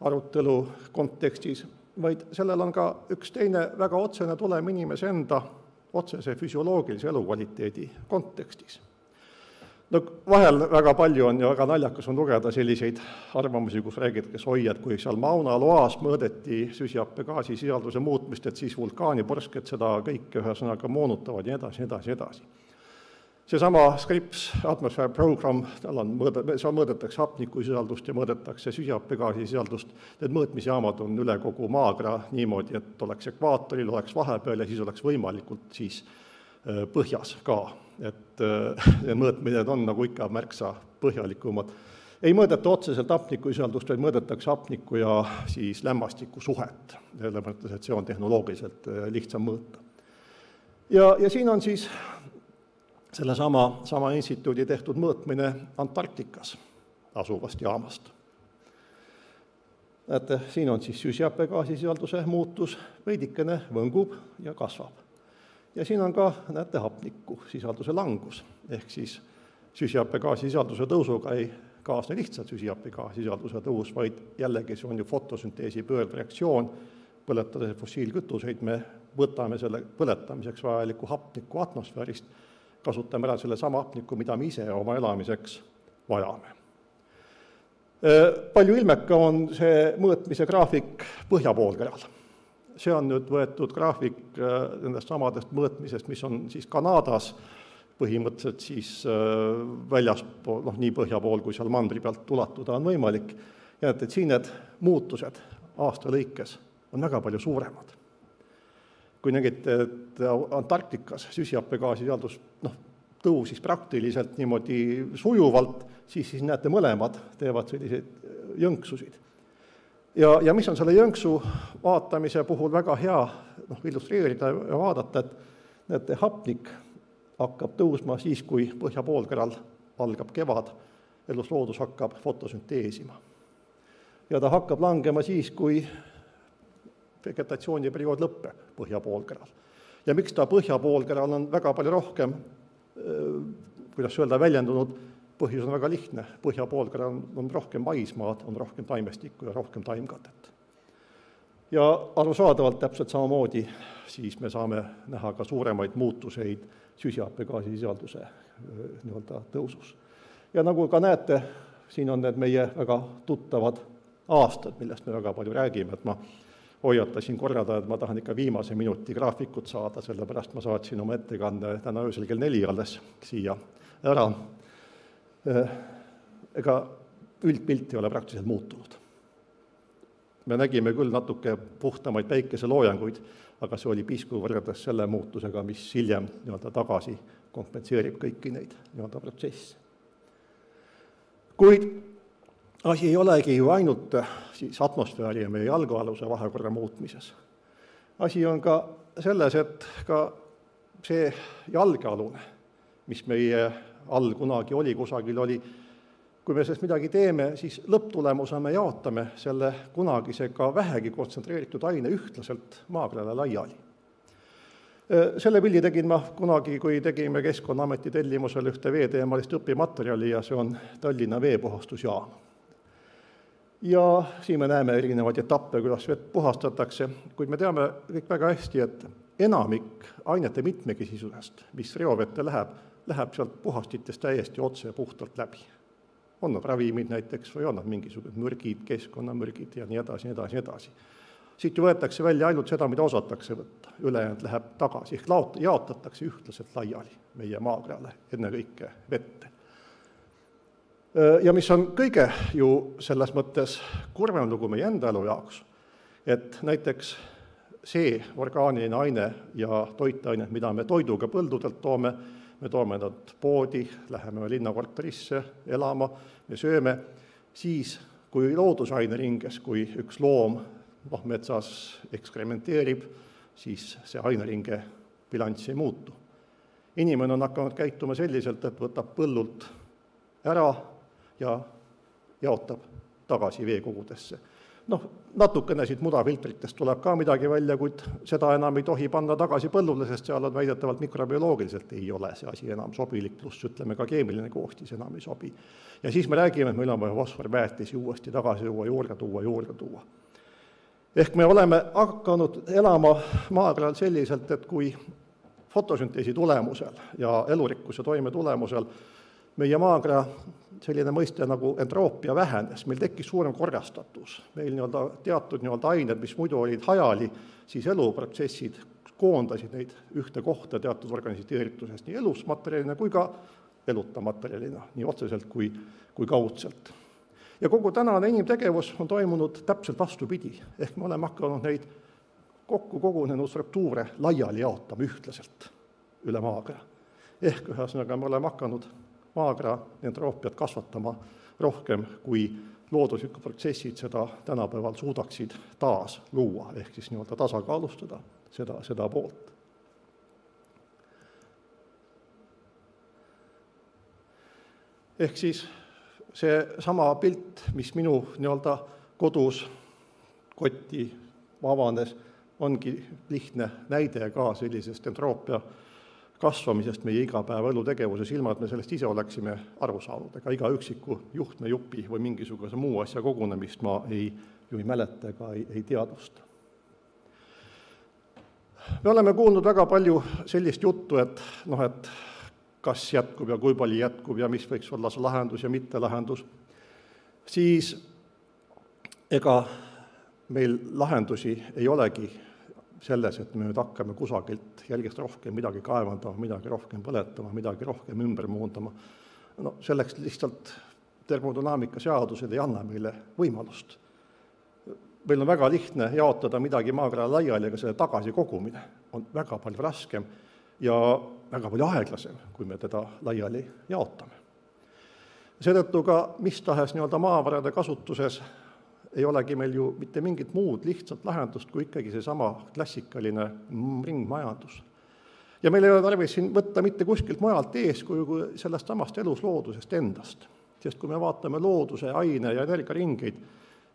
Speaker 1: arutelu kontekstis, vaid sellel on ka üks teine väga otsene tulem inimese enda otsese füsioloogilise elukvaliteedi kontekstis. No vahel väga palju on ja väga naljakas on lugeda selliseid arvamusi, kus räägitakse, et kui seal Mauna Loas mõõdeti süsihappegaasi sisalduse muutmist, et siis vulkaanipursked seda kõike ühesõnaga moonutavad ja edasi. Seesama Scripps Atmosphere Program, seal mõõdetakse hapnikusisaldust ja mõõdetakse süsihappegaasi sisaldust. Need mõõtmisjaamad on üle kogu maakera niimoodi, et oleks ekvaatoril, oleks vahepeal ja siis oleks võimalikult siis põhjas ka. Et mõõtmised on nagu ikka märksa põhjalikumad. Ei mõõdeta otseselt hapnikusisaldust, vaid mõõdetakse hapniku ja siis lämmastiku suhet. Selle mõttes, et see on tehnoloogiliselt lihtsam mõõta. Ja siin on siis selle sama instituudi tehtud mõõtmine Antarktikas asuvast jaamast. Näete, siin on siis süsihappegaasi sisalduse muutus, veidikene võngub ja kasvab. Ja siin on ka, näete, hapniku sisalduse langus, ehk siis süsihappegaasi sisalduse tõusuga ei kaasne lihtsalt süsihappegaasi sisalduse tõus, vaid jällegi see on ju fotosünteesi pöördreaktsioon, põletades fossiilkütuseid, me võtame selle põletamiseks vajaliku hapniku atmosfäärist, kasutame ära selle sama hapniku, mida me ise oma elamiseks vajame. Palju ilmekam on see mõõtmise graafik põhjapoolkeral. See on nüüd võetud graafik nendest samadest mõõtmisest, mis on siis Kanadas, põhimõtteliselt siis väljaspool, nii põhja pool, kui seal mandri pealt ulatuda on võimalik. Ja et siin need muutused aasta lõikes on väga palju suuremad. Kui nägite, et Antarktikas süsihappegaasi sisaldus tõusis praktiliselt niimoodi sujuvalt, siis näete mõlemad teevad selliseid jõnksusid. Ja mis on selle jõnksu vaatamise puhul väga hea illustreerida ja vaadata, et näete, hapnik hakkab tõusma siis, kui põhjapoolkeral algab kevad, elusloodus hakkab fotosünteesima. Ja ta hakkab langema siis, kui vegetatsiooniperiood lõppeb põhjapoolkeral. Ja miks ta põhjapoolkeral on väga palju rohkem, kuidas öelda, väljendunud, põhjus on väga lihtne. Põhjapoolkeral on rohkem maismaad, on rohkem taimestikku ja rohkem taimkatet. Ja arusaadavalt täpselt samamoodi siis me saame näha ka suuremaid muutuseid süsihappegaasi sisalduse tõusus. Ja nagu ka näete, siin on need meie väga tuttavad aastad, millest me väga palju räägime, et ma hoiatasin korrada, et ma tahan ikka viimase minuti graafikut saada, sellepärast ma saatsin oma ettekande täna öösel kell 4 alles siia ära. Ega üldpilt ei ole praktiliselt muutunud. Me nägime küll natuke puhtamaid päikeseloojanguid, aga see oli pisku võrreldes selle muutusega, mis hiljem tagasi kompenseerib kõiki neid protsesse. Kuid asi ei olegi ju ainult siis atmosfääri ja meie jalgealuse vahekorra muutmises. Asi on ka selles, et ka see jalgealune, mis meie all kunagi oli, kusagil oli, kui me sellest midagi teeme, siis lõpptulemuse me jaotame selle kunagise ka vähegi kontsentreeritud aine ühtlaselt maakerale laiali. Selle pildi tegin ma kunagi, kui tegime Keskkonnaameti tellimusel ühte veeteemalist õpimaterjali ja see on Tallinna veepuhastusjaam. Ja siin me näeme erinevaid etappe, kuidas vett puhastatakse, kuid me teame kõik väga hästi, et enamik ainete mitmekesisusest, mis reovette läheb sealt puhastitest täiesti otse puhtalt läbi. On nad ravimid näiteks või on nad mingisugused mürgid, keskkonnamürgid ja nii edasi. Siit ju võetakse välja ainult seda, mida osatakse võtta. Ülejäänud läheb tagasi, ehk jaotatakse ühtlaselt laiali meie maakerale, ennekõike vette. Ja mis on kõige ju selles mõttes kurvem lugu meie enda elu jaoks, et näiteks see orgaaniline aine ja toitained, mida me toiduga põldudelt toome, me toome nad poodi, läheme linnakorterisse elama, me sööme, siis kui loodusaine ringes, kui üks loom metsas ekskrementeerib, siis see aineringe bilanss ei muutu. Inimene on hakanud käituma selliselt, et võtab põllult ära ja jaotab tagasi veekogudesse. Natukene siit mudafiltritest tuleb ka midagi välja, kuid seda enam ei tohi panna tagasi põllule, sest seal on väidetavalt mikrobioloogiliselt ei ole see asi enam sobilik, pluss ütleme ka keemiline koostis enam ei sobi. Ja siis me räägime, et meil on vaja fosforväetisi uuesti tagasi juurde tuua. Ehk me oleme hakanud elama maakeral selliselt, et kui fotosünteesi tulemusel ja elurikkuse toime tulemusel meie maakera selline mõiste nagu entroopia vähenes, meil tekkis suurem korrastatus. Meil teatud ained, mis muidu olid hajali, siis eluprotsessid koondasid neid ühte kohta teatud organiseeritusest nii elusmaterjalina kui ka eluta materjalina, nii otseselt kui kaudselt. Ja kogu tänane inimtegevus on toimunud täpselt vastupidi, ehk me oleme hakanud neid kokku kogunenud struktuure laiali jaotama ühtlaselt üle maakera. Ehk ühesõnaga me oleme hakanud maakera entroopiat kasvatama rohkem, kui looduslikud protsessid seda tänapäeval suudaksid taas luua, ehk siis tasakaalustada seda poolt. Ehk siis see sama pilt, mis minu kodus kotti avanes, ongi lihtne näide ka sellisest entroopia kasvamisest meie igapäevaelu tegevuses, ilma et me sellest ise oleksime aru saanud. Ega iga üksiku juhtmejupi või mingisuguse muu asja kogunemist ma ei mäleta ega ei teadvusta. Me oleme kuulnud väga palju sellist juttu, et kas jätkub ja kui palju jätkub ja mis võiks olla see lahendus ja mitte lahendus, siis ega meil lahendusi ei olegi selles, et me nüüd hakkame kusagilt jälgest rohkem midagi kaevandama, midagi rohkem põletama, midagi rohkem ümber muundama. Selleks lihtsalt termodünaamika seadused ei anna meile võimalust. Meil on väga lihtne jaotada midagi maakera laiali, aga selle tagasi kogumine on väga palju raskem ja väga palju aeglasem, kui me teda laiali jaotame. Seetõttu ka mis tahes maavarade kasutuses ei olegi meil ju mitte mingit muud lihtsalt lahendust, kui ikkagi seesama klassikaline ringmajandus. Ja meil ei ole tarvis siin võtta mitte kuskilt mujalt eeskuju kui sellest samast elusloodusest endast. Sest kui me vaatame looduse, aine ja energiaringeid,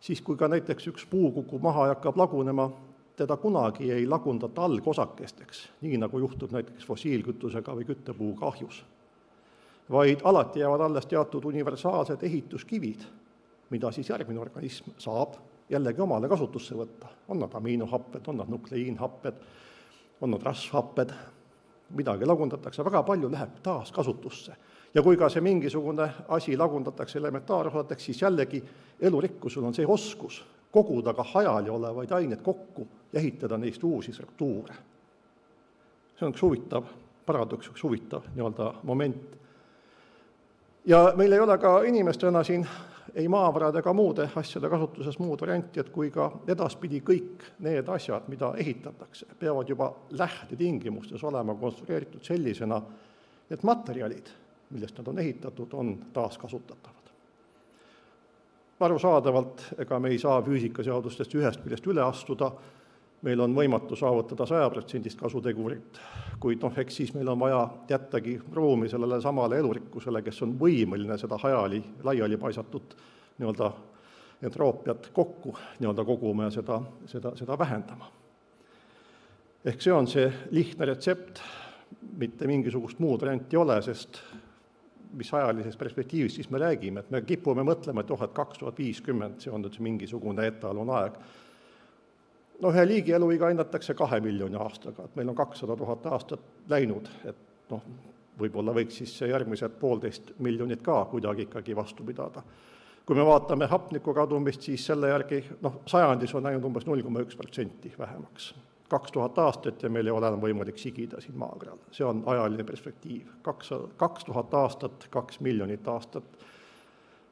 Speaker 1: siis kui ka näiteks üks puu kukub maha ja hakkab lagunema, teda kunagi ei lagundata algosakesteks, nii nagu juhtub näiteks fossiilkütusega või küttepuu kahjus. Vaid alati jäävad alles teatud universaalsed ehituskivid, mida siis järgmine organism saab jällegi omale kasutusse võtta. On nad amiinohapped, on nad nukleiinhapped, on nad rasvhapped, midagi lagundatakse, väga palju läheb taas kasutusse. Ja kui ka see mingisugune asi lagundatakse elementaarosadeks, siis jällegi elurikkusel on see oskus koguda ka hajali olevaid aineid kokku ja ehitada neist uusi struktuure. See on üks huvitav paradoks, üks huvitav moment. Ja meil ei ole ka inimestena siin ei maavarad ega muude asjade kasutuses muud varianti, et kui ka edaspidi kõik need asjad, mida ehitatakse, peavad juba lähtetingimustes olema konstrueeritud sellisena, et materjalid, millest nad on ehitatud, on taaskasutatavad. Arusaadavalt, ega me ei saa füüsikaseadustest ühest küljest üle astuda, meil on võimatu saavutada 100% kasutegurit, kuid eks siis meil on vaja jättagi ruumi sellele samale elurikkusele, kes on võimeline seda laiali paisatud entroopiat kokku koguma ja seda vähendama. Ehk see on see lihtne retsept, mitte mingisugust muud varianti ole, sest mis ajalises perspektiivis siis me räägime, et me kipume mõtlema, et 2050 see on nüüd mingisugune etalon aeg. Ühe liigi eluiga hinnatakse 2 miljoni aastaga, et meil on 200 000 aastat läinud, et võib-olla võiks siis järgmised 1,5 miljonit ka kuidagi ikkagi vastu pidada. Kui me vaatame hapniku kadumist, siis selle järgi sajandis on läinud umbes 0,1% vähemaks. 2000 aastat ja meil ei ole enam võimalik sigida siin maakeral. See on ajaline perspektiiv. 2000 aastat, 2 miljonit aastat.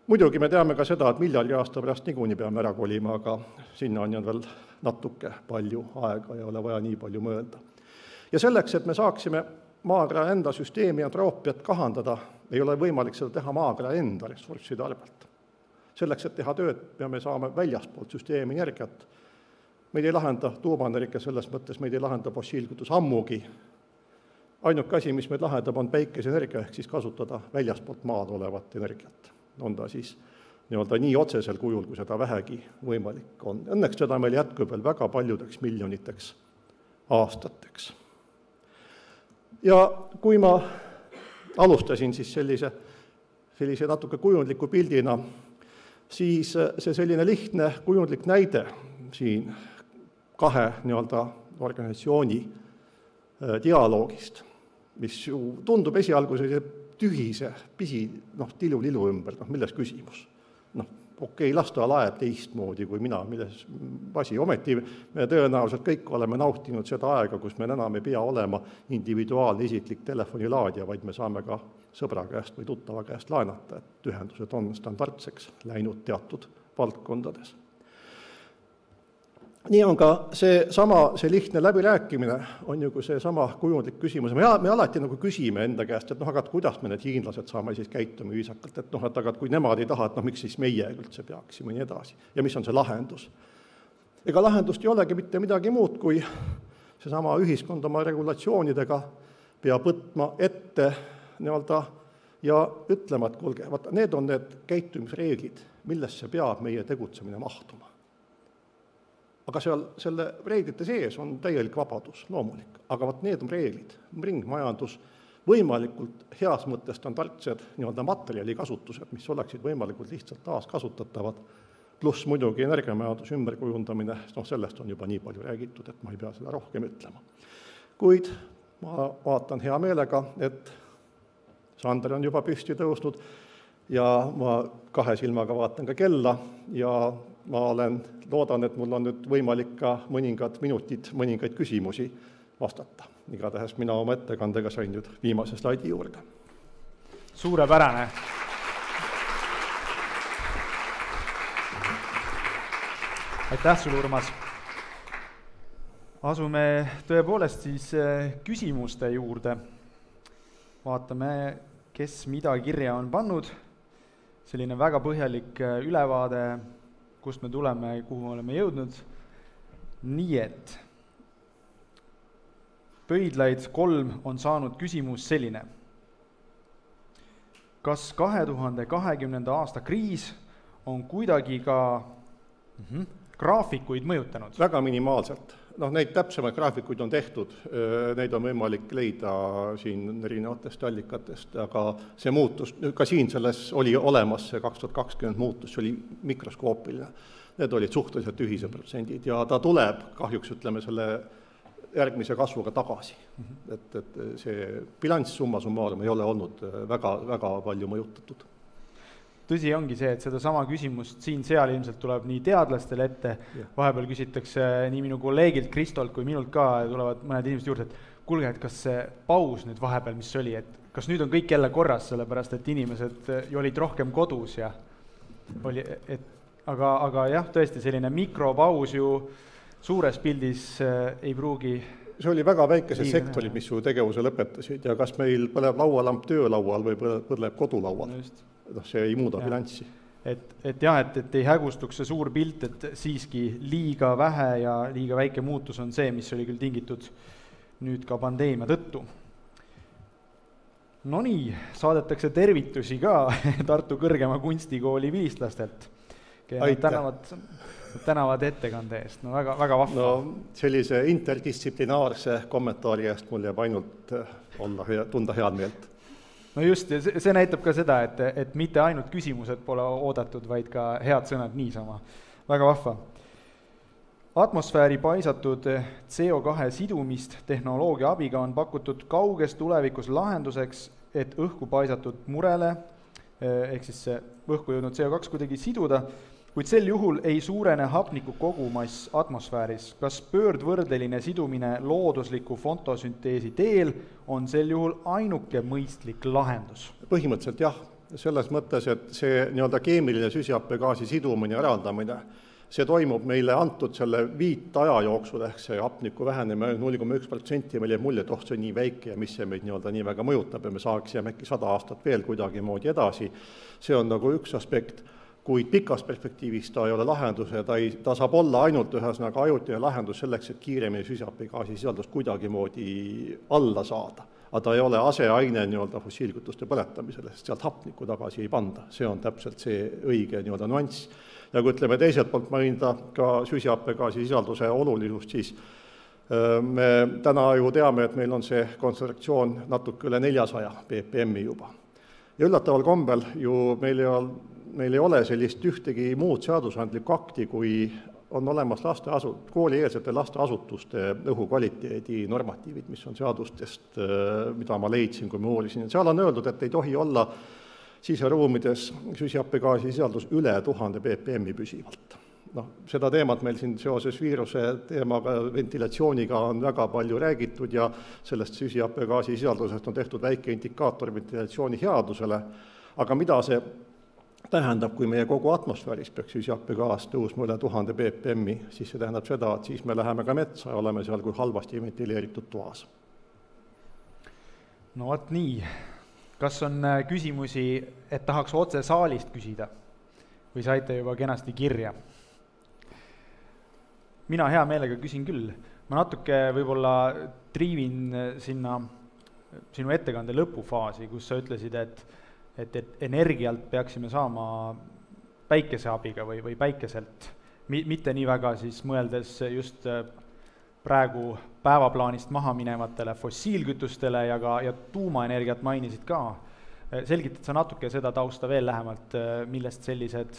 Speaker 1: Muidugi me teame ka seda, et miljardi aasta pärast niikuinii peame ära kolima, aga sinna on veel natuke palju aega ja ole vaja nii palju mõelda. Ja selleks, et me saaksime maakera enda süsteemi entroopiat kahandada, ei ole võimalik seda teha maakera enda ressursside arvelt. Selleks, et teha tööd, peame saama väljaspoolt süsteemi energiat. meid ei lahenda tuumaenergia selles mõttes, meid ei lahenda fossiilkütus ammugi. Ainuke asi, mis meid lahendab, on päikeseenergia, ehk siis kasutada väljaspoolt maad olevat energiat. On ta siis nii otsesel kujul, kui seda vähegi võimalik on. Õnneks seda meil jätkub veel väga paljudeks miljoniteks aastateks. Ja kui ma alustasin siis sellise natuke kujundliku pildina, siis see selline lihtne kujundlik näide siin kahe organisatsiooni dialoogist, mis ju tundub esialgu sellise tühise, tilu-lilu ümber, milles küsimus. Okei, lastealaeb teistmoodi kui mina, milles asi. Ometi me tõenäoliselt kõik oleme nautinud seda aega, kus me enam ei pea olema individuaalne isiklik telefonilaadija, vaid me saame ka sõbra käest või tuttava käest laenata, et ühendused on standardseks läinud teatud valdkondades. Nii on ka see lihtne läbirääkimine, on ju kui see sama kujundlik küsimus. Me alati küsime enda käest, et aga kuidas me need hiinlased saame siis käituma viisakalt, et aga kui nemad ei taha, et miks siis meie üldse peaksime nii edasi. Ja mis on see lahendus? Ega lahendust ei olegi mitte midagi muud, kui seesama ühiskond oma regulatsioonidega peab võtma ette ja ütlema, et kuulge, need on need käitumisreeglid, millesse peab meie tegutsemine mahtuma. Aga selle reeglite sees on täielik vabadus, loomulik. Aga need on reeglid, ringmajandus, võimalikult heas mõttes standardsed materjali kasutused, mis oleksid võimalikult lihtsalt taaskasutatavad, pluss muidugi energiamajandus ümberkujundamine, sellest on juba nii palju räägitud, et ma ei pea seda rohkem ütlema. Kuid ma vaatan hea meelega, et Sander on juba püsti tõusnud ja ma kahe silmaga vaatan ka kella ja ma loodan, et mul on nüüd võimalik ka mõningad minutid, mõningaid küsimusi vastata. Igatahes mina oma ettekandega sain nüüd viimase slaidi juurde.
Speaker 2: Suurepärane. Aitäh sulle, Urmas. Asume tõepoolest siis küsimuste juurde. Vaatame, kes mida kirja on pannud. Selline väga põhjalik ülevaade, kust me tuleme, kuhu oleme jõudnud. Nii et Pöidlaid 3 on saanud küsimus selline. Kas 2020. aasta kriis on kuidagi ka graafikuid mõjutanud?
Speaker 1: Väga minimaalselt. Neid täpsemaid graafikuid on tehtud, neid on võimalik leida siin erinevatest allikatest, aga see muutus, ka siin selles oli olemas see 2020 muutus, see oli mikroskoopiline. Need olid suhteliselt ühised protsendid ja ta tuleb kahjuks, ütleme, selle järgmise kasvuga tagasi. Et see bilanss summa summarum ei ole olnud väga, väga palju mõjutatud.
Speaker 2: Tõsi ongi see, et seda sama küsimust siin-seal ilmselt tuleb nii teadlastele ette, vahepeal küsitakse nii minu kolleegilt Kristolt kui minult ka, tulevad mõned inimesed juurde, et kuulge, et kas see paus nüüd vahepeal, mis oli, et kas nüüd on kõik jälle korras, sellepärast et inimesed ju olid rohkem kodus ja oli, aga jah, tõesti selline mikropaus ju suures pildis ei pruugi.
Speaker 1: See oli väga väikesed sektorid, mis su tegevuse lõpetasid ja kas meil põleb laualamp töölaual või põleb kodulaual. See ei muuda bilanssi.
Speaker 2: Et jah, et ei hägustuks see suur pilt, et siiski liiga vähe ja liiga väike muutus on see, mis oli küll tingitud nüüd ka pandeemia tõttu. No nii, saadetakse tervitusi ka Tartu Kõrgema Kunstikooli vilistlastelt. Tänavad ettekande eest, väga, väga vahva.
Speaker 1: Sellise interdistsiplinaarse kommentaari eest mul jääb ainult tunda head meelt.
Speaker 2: No just, see näitab ka seda, et mitte ainult küsimused pole oodatud, vaid ka head sõnad niisama. Väga vahva. Atmosfääri paisatud CO2 sidumist tehnoloogia abiga on pakutud kauges tulevikus lahenduseks, et õhku paisatud murele, ehk siis õhku jõudnud CO2 kuidagi siduda, kuid sel juhul ei suurene hapniku kogumass atmosfääris. Kas pöördvõrdeline sidumine loodusliku fotosünteesi teel on sel juhul ainuke mõistlik lahendus?
Speaker 1: Põhimõtteliselt jah, selles mõttes, et see keemiline süsihappegaasi sidumine ja eraldamine, see toimub meile antud selle viitaja jooksul, ehk see hapniku väheneme 0,1% ja meil jääb mulje, et see on nii väike ja mis see meid nii väga mõjutab ja me saaksime äkki 100 aastat veel kuidagi moodi edasi. See on üks aspekt. kuid pikas perspektiivis ta ei ole lahendus ja ta saab olla ainult ühesõnaga ajutine lahendus selleks, et kiiremini süsihappegaasisisaldust kuidagimoodi alla saada. Aga ta ei ole aseaine nii-öelda fossiilkütuste põletamisele, sest sealt hapnikku tagasi ei panda. See on täpselt see õige nii-öelda nüanss. Ja kui ütleme teiselt poolt mainida ka süsihappegaasisisalduse olulisust, siis me täna ju teame, et meil on see kontsentratsioon natuke üle 400 ppm juba. Ja üllataval kombel ju meil ei ole sellist ühtegi muud seadusandlikku akti, kui on olemas koolieelsete lasteasutuste õhukvaliteedi normatiivid, mis on seadustest, mida ma leidsin, kui ma uurisin. Seal on öeldud, et ei tohi olla siseruumides süsihappegaasisisaldus üle 1000 ppm püsivalt. Seda teemat meil siin seoses viiruse teemaga, ventilatsiooniga on väga palju räägitud ja sellest süsihappegaasisisaldusest on tehtud väike indikaator ventilatsiooni headusele, aga mida see tähendab, kui meie kogu atmosfääris peaks süsihappegaas tõusma üle 1000 ppm, siis see tähendab seda, et siis me läheme ka metsa ja oleme seal kui halvasti ventileeritud toas.
Speaker 2: No vot nii. Kas on küsimusi, et tahaks otse saalist küsida või saite juba kenasti kirja? Mina hea meelega küsin küll. Ma natuke võib-olla triivin sinna sinu ettekande lõpufaasi, kus sa ütlesid, et energialt peaksime saama päikese abiga või päikeselt, mitte nii väga siis mõeldes just praegu päevaplaanist maha minevatele fossiilkütustele ja tuumaenergiat mainisid ka. Selgitad sa natuke seda tausta veel lähemalt, millest sellised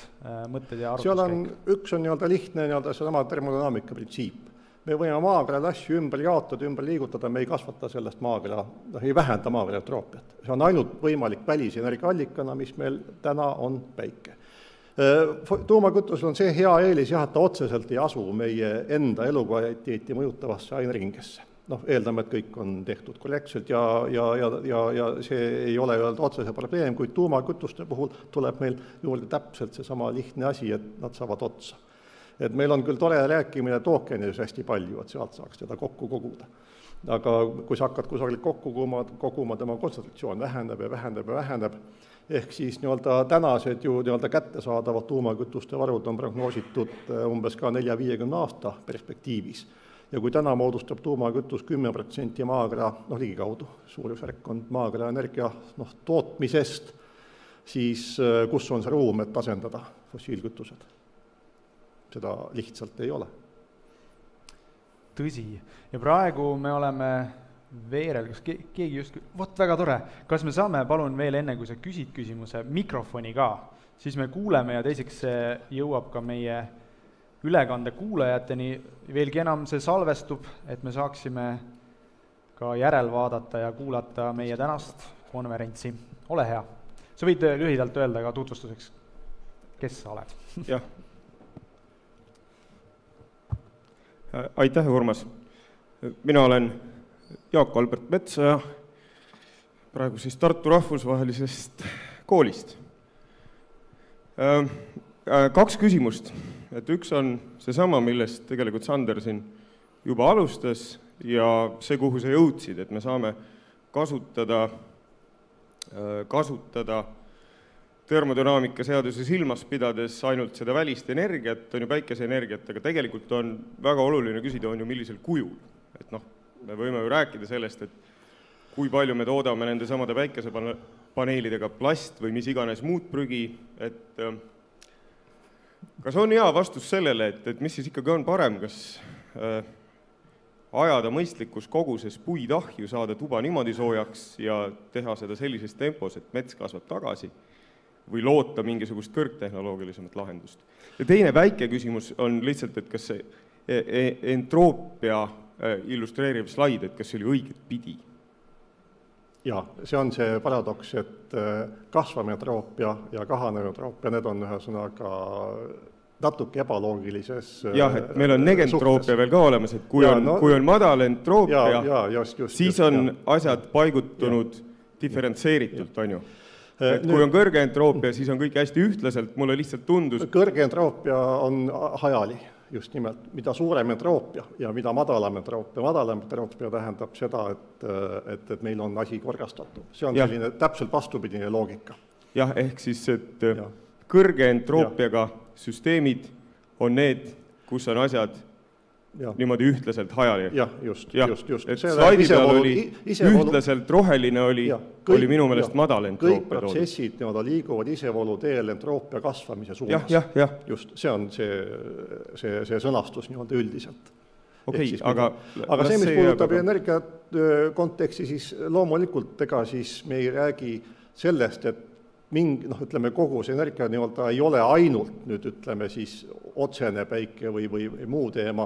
Speaker 2: mõtted ja arvutuskäik?
Speaker 1: Üks on lihtne seesama termodünaamika printsiip. Me võime maakeral asju ümber jaotada, ümber liigutada, me ei kasvata sellest maakera, ei vähenda maakera troopiat. See on ainult võimalik välisenergiaallikana, mis meil täna on päike. Tuumakütusel on see hea eelis, et ta otseselt ei asu meie enda elukvaliteeti mõjutavasse aineringesse. Eeldame, et kõik on tehtud korrektselt ja see ei ole otsese probleem, kuid tuumakütuste puhul tuleb meil juurde täpselt seesama lihtne asi, et nad saavad otsa. Et meil on küll tore rääkimine tookenides hästi palju, et sealt saaks teda kokku koguda. Aga kui sa hakkad kusagil kokku koguma, tema kontsentratsioon väheneb, ehk siis tänased ju kättesaadavad tuumakütuste varud on prognoositud umbes ka 4-50 aasta perspektiivis. Ja kui täna moodustab tuumakütus 10% maakera, ligikaudu, suurusjärk on maakera energia tootmisest, siis kus on see ruum, et asendada fossiilkütused? Seda lihtsalt ei ole.
Speaker 2: Tõsi. Ja praegu me oleme veerel, kas keegi just... väga tore. Kas me saame, palun veel enne, kui sa küsid küsimuse, mikrofoni ka? Siis me kuuleme ja teiseks jõuab ka meie ülekande kuulajateni. Veelgi enam see salvestub, et me saaksime ka järel vaadata ja kuulata meie tänast konverentsi. Ole hea. Sa võid lühidalt öelda ka tutvustuseks, kes sa oled?
Speaker 3: Jah. Aitäh, Urmas. Mina olen Jaak Albert Metsoja, praegu siis Tartu rahvusvahelisest koolist. 2 küsimust. Et üks on seesama, millest tegelikult Sander siin juba alustas ja see, kuhu sa jõudsid, et me saame kasutada termodünaamika seaduse silmas pidades ainult seda välist energiat, on ju päikeseenergiat, aga tegelikult on väga oluline küsida, on ju millisel kujul. Et me võime ju rääkida sellest, et kui palju me toodame nende samade päikesepaneelidega plast või mis iganes muud prügi, et kas on hea vastus sellele, et mis siis ikkagi on parem, kas ajada mõistlikus koguses puidahju, saada tuba niimoodi soojaks ja teha seda sellises tempos, et mets kasvab tagasi, või loota mingisugust kõrgtehnoloogilisemat lahendust. Ja teine väike küsimus on lihtsalt, et kas see entroopia illustreeriv slaid, et kas see oli õiget pidi?
Speaker 1: Ja, see on see paradoks, et kasvav entroopia ja kahanev entroopia, need on ühesõnaga natuke ebaloogilises
Speaker 3: jah, et meil on negentroopia veel ka olemas, et kui on madal entroopia, siis on asjad paigutunud diferentseeritult, on ju. Et kui on kõrge entroopia, siis on kõik hästi ühtlaselt, mulle lihtsalt tundus...
Speaker 1: Kõrge entroopia on hajali, just nimelt, mida suurem entroopia ja mida madalam entroopia tähendab seda, et meil on asi korrastatud. See on selline täpselt vastupidine loogika.
Speaker 3: Jah, ehk siis, et kõrge entroopiaga süsteemid on need, kus on asjad niimoodi ühtlaselt hajali.
Speaker 1: Jah, just.
Speaker 3: Et slaidi peal oli ühtlaselt roheline oli minu meelest madal entroopia.
Speaker 1: Kõik protsessid liiguvad isevoolu teel entroopia kasvamise suunas. Just, see on see sõnastus üldiselt.
Speaker 3: Aga
Speaker 1: see, mis puudutab energia konteksti, siis loomulikult siis me ei räägi sellest, et ütleme, kogu see energia ei ole ainult nüüd, ütleme, siis otsene päike või muu teema,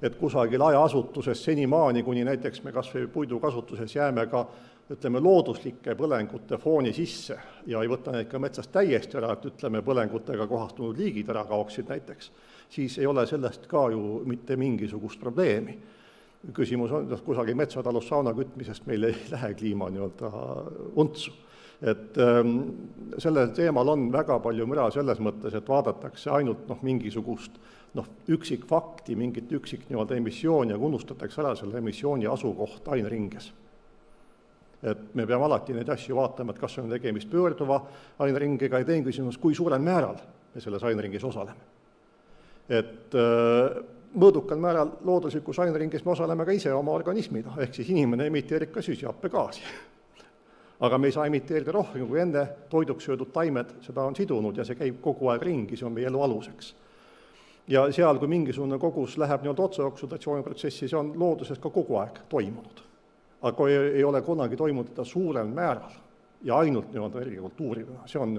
Speaker 1: et kusagil hajaasutuses senimaani, kuni näiteks me kas või puidu kasutuses jääme ka, ütleme, looduslike põlengute fooni sisse ja ei võta neid ka metsast täiesti ära, et ütleme, põlengutega kohastunud liigid ära kaoksid näiteks, siis ei ole sellest ka ju mitte mingisugust probleemi. Küsimus on, et kusagil metsatalus sauna kütmisest meil ei lähe kliima untsu. Et sellel teemal on väga palju müra selles mõttes, et vaadatakse ainult mingisugust üksikfakti, mingit üksik emissiooni ja unustatakse ära selle emissiooni asukoht aineringes. Et me peame alati neid asju vaatama, et kas on tegemist pöörduva aineringiga ja teine küsimus, kui suurel määral me selles aineringis osaleme. Et mõõdukal määral looduslikus aineringis me osaleme ka ise oma organismina, ehk siis inimene emiteerib ka süsihappegaasi. Aga me ei saa emiteerida rohkem, kui enne toiduks söödud taimed seda on sidunud ja see käib kogu aeg ringi, see on meie elu aluseks. Ja seal, kui mingisugune kogus läheb otseoksüdatsiooniprotsessi, see on looduses ka kogu aeg toimunud. Aga kui ei ole kunagi toimunud teda suurel määral ja ainult energiakultuurina, see on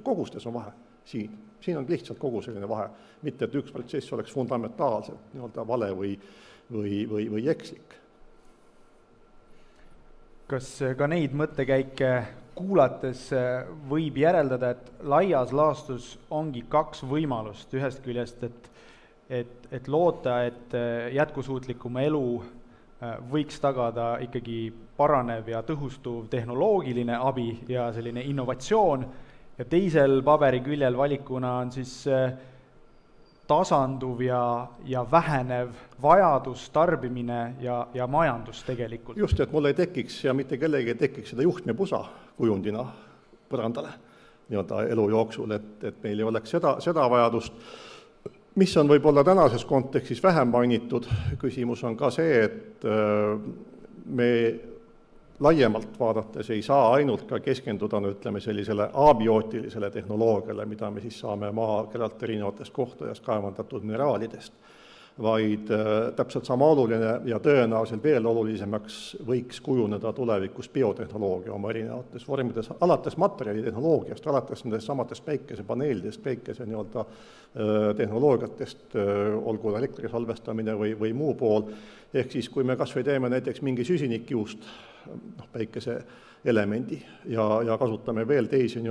Speaker 1: kogustes on vahe siin. Siin on lihtsalt kogu selline vahe, mitte et üks protsess oleks fundamentaalselt vale või ekslik.
Speaker 2: Kas ka neid mõttekäike kuulates võib järeldada, et laias laastus ongi kaks võimalust ühest küljest, et loota, et jätkusuutlikum elu võiks tagada ikkagi paranev ja tõhustuv tehnoloogiline abi ja selline innovatsioon ja teisel paberi küljel valikuna on siis tasanduv ja vähenev vajadus, tarbimine ja majandus tegelikult.
Speaker 1: Just, et mul ei tekiks ja mitte kellegi ei tekiks seda juhtmepusa kujundina põrandale elu jooksul, et meil ei oleks seda vajadust. Mis on võib-olla tänases kontekstis vähem mainitud, küsimus on ka see, et me laiemalt vaadates ei saa ainult ka keskenduda ütleme sellisele abiootilisele tehnoloogiale, mida me siis saame maakeralt erinevatest kohtadest kaevandatud mineraalidest, vaid täpselt sama oluline ja tõenäoliselt veel olulisemaks võiks kujuneda tulevikus biotehnoloogia oma erinevates vormides, alates materjalitehnoloogiast, alates nendest samatest päikesepaneelidest, päikese tehnoloogiatest, olgu elektri salvestamine või muu pool, ehk siis kui me kas või teeme näiteks mingi süsinikkiust päikese elemendi ja kasutame veel teisi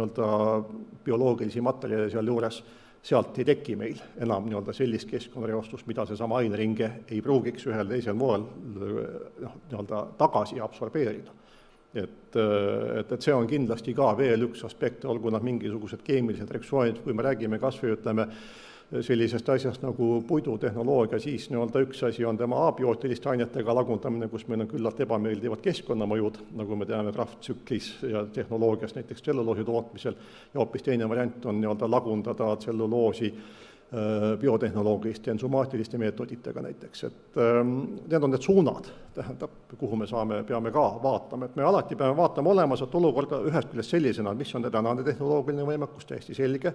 Speaker 1: bioloogilisi materjale seal juures, sealt ei teki meil enam sellist keskkonnareostust, mida see sama aineringe ei pruugiks ühel teisel moel tagasi absorbeerida. Et see on kindlasti ka veel üks aspekt, olgu nad mingisugused keemilised reaktsioonid, kui me räägime kas või ütleme sellisest asjast nagu puidutehnoloogia, siis üks asi on tema abiootiliste ainetega lagundamine, kus meil on küllalt ebameeldivad keskkonnamõjud, nagu me teame krafttsüklis ja tehnoloogias näiteks tselluloosi tootmisel, ja hoopis teine variant on lagundada tselluloosi biotehnoloogiliste, ensumaatiliste meetoditega näiteks. Et need on need suunad, tähendab, kuhu me peame ka vaatama. Et me alati peame vaatama olemas, et olukorda ühest küljest sellisena, mis on tänane tehnoloogiline võimekus, täiesti selge,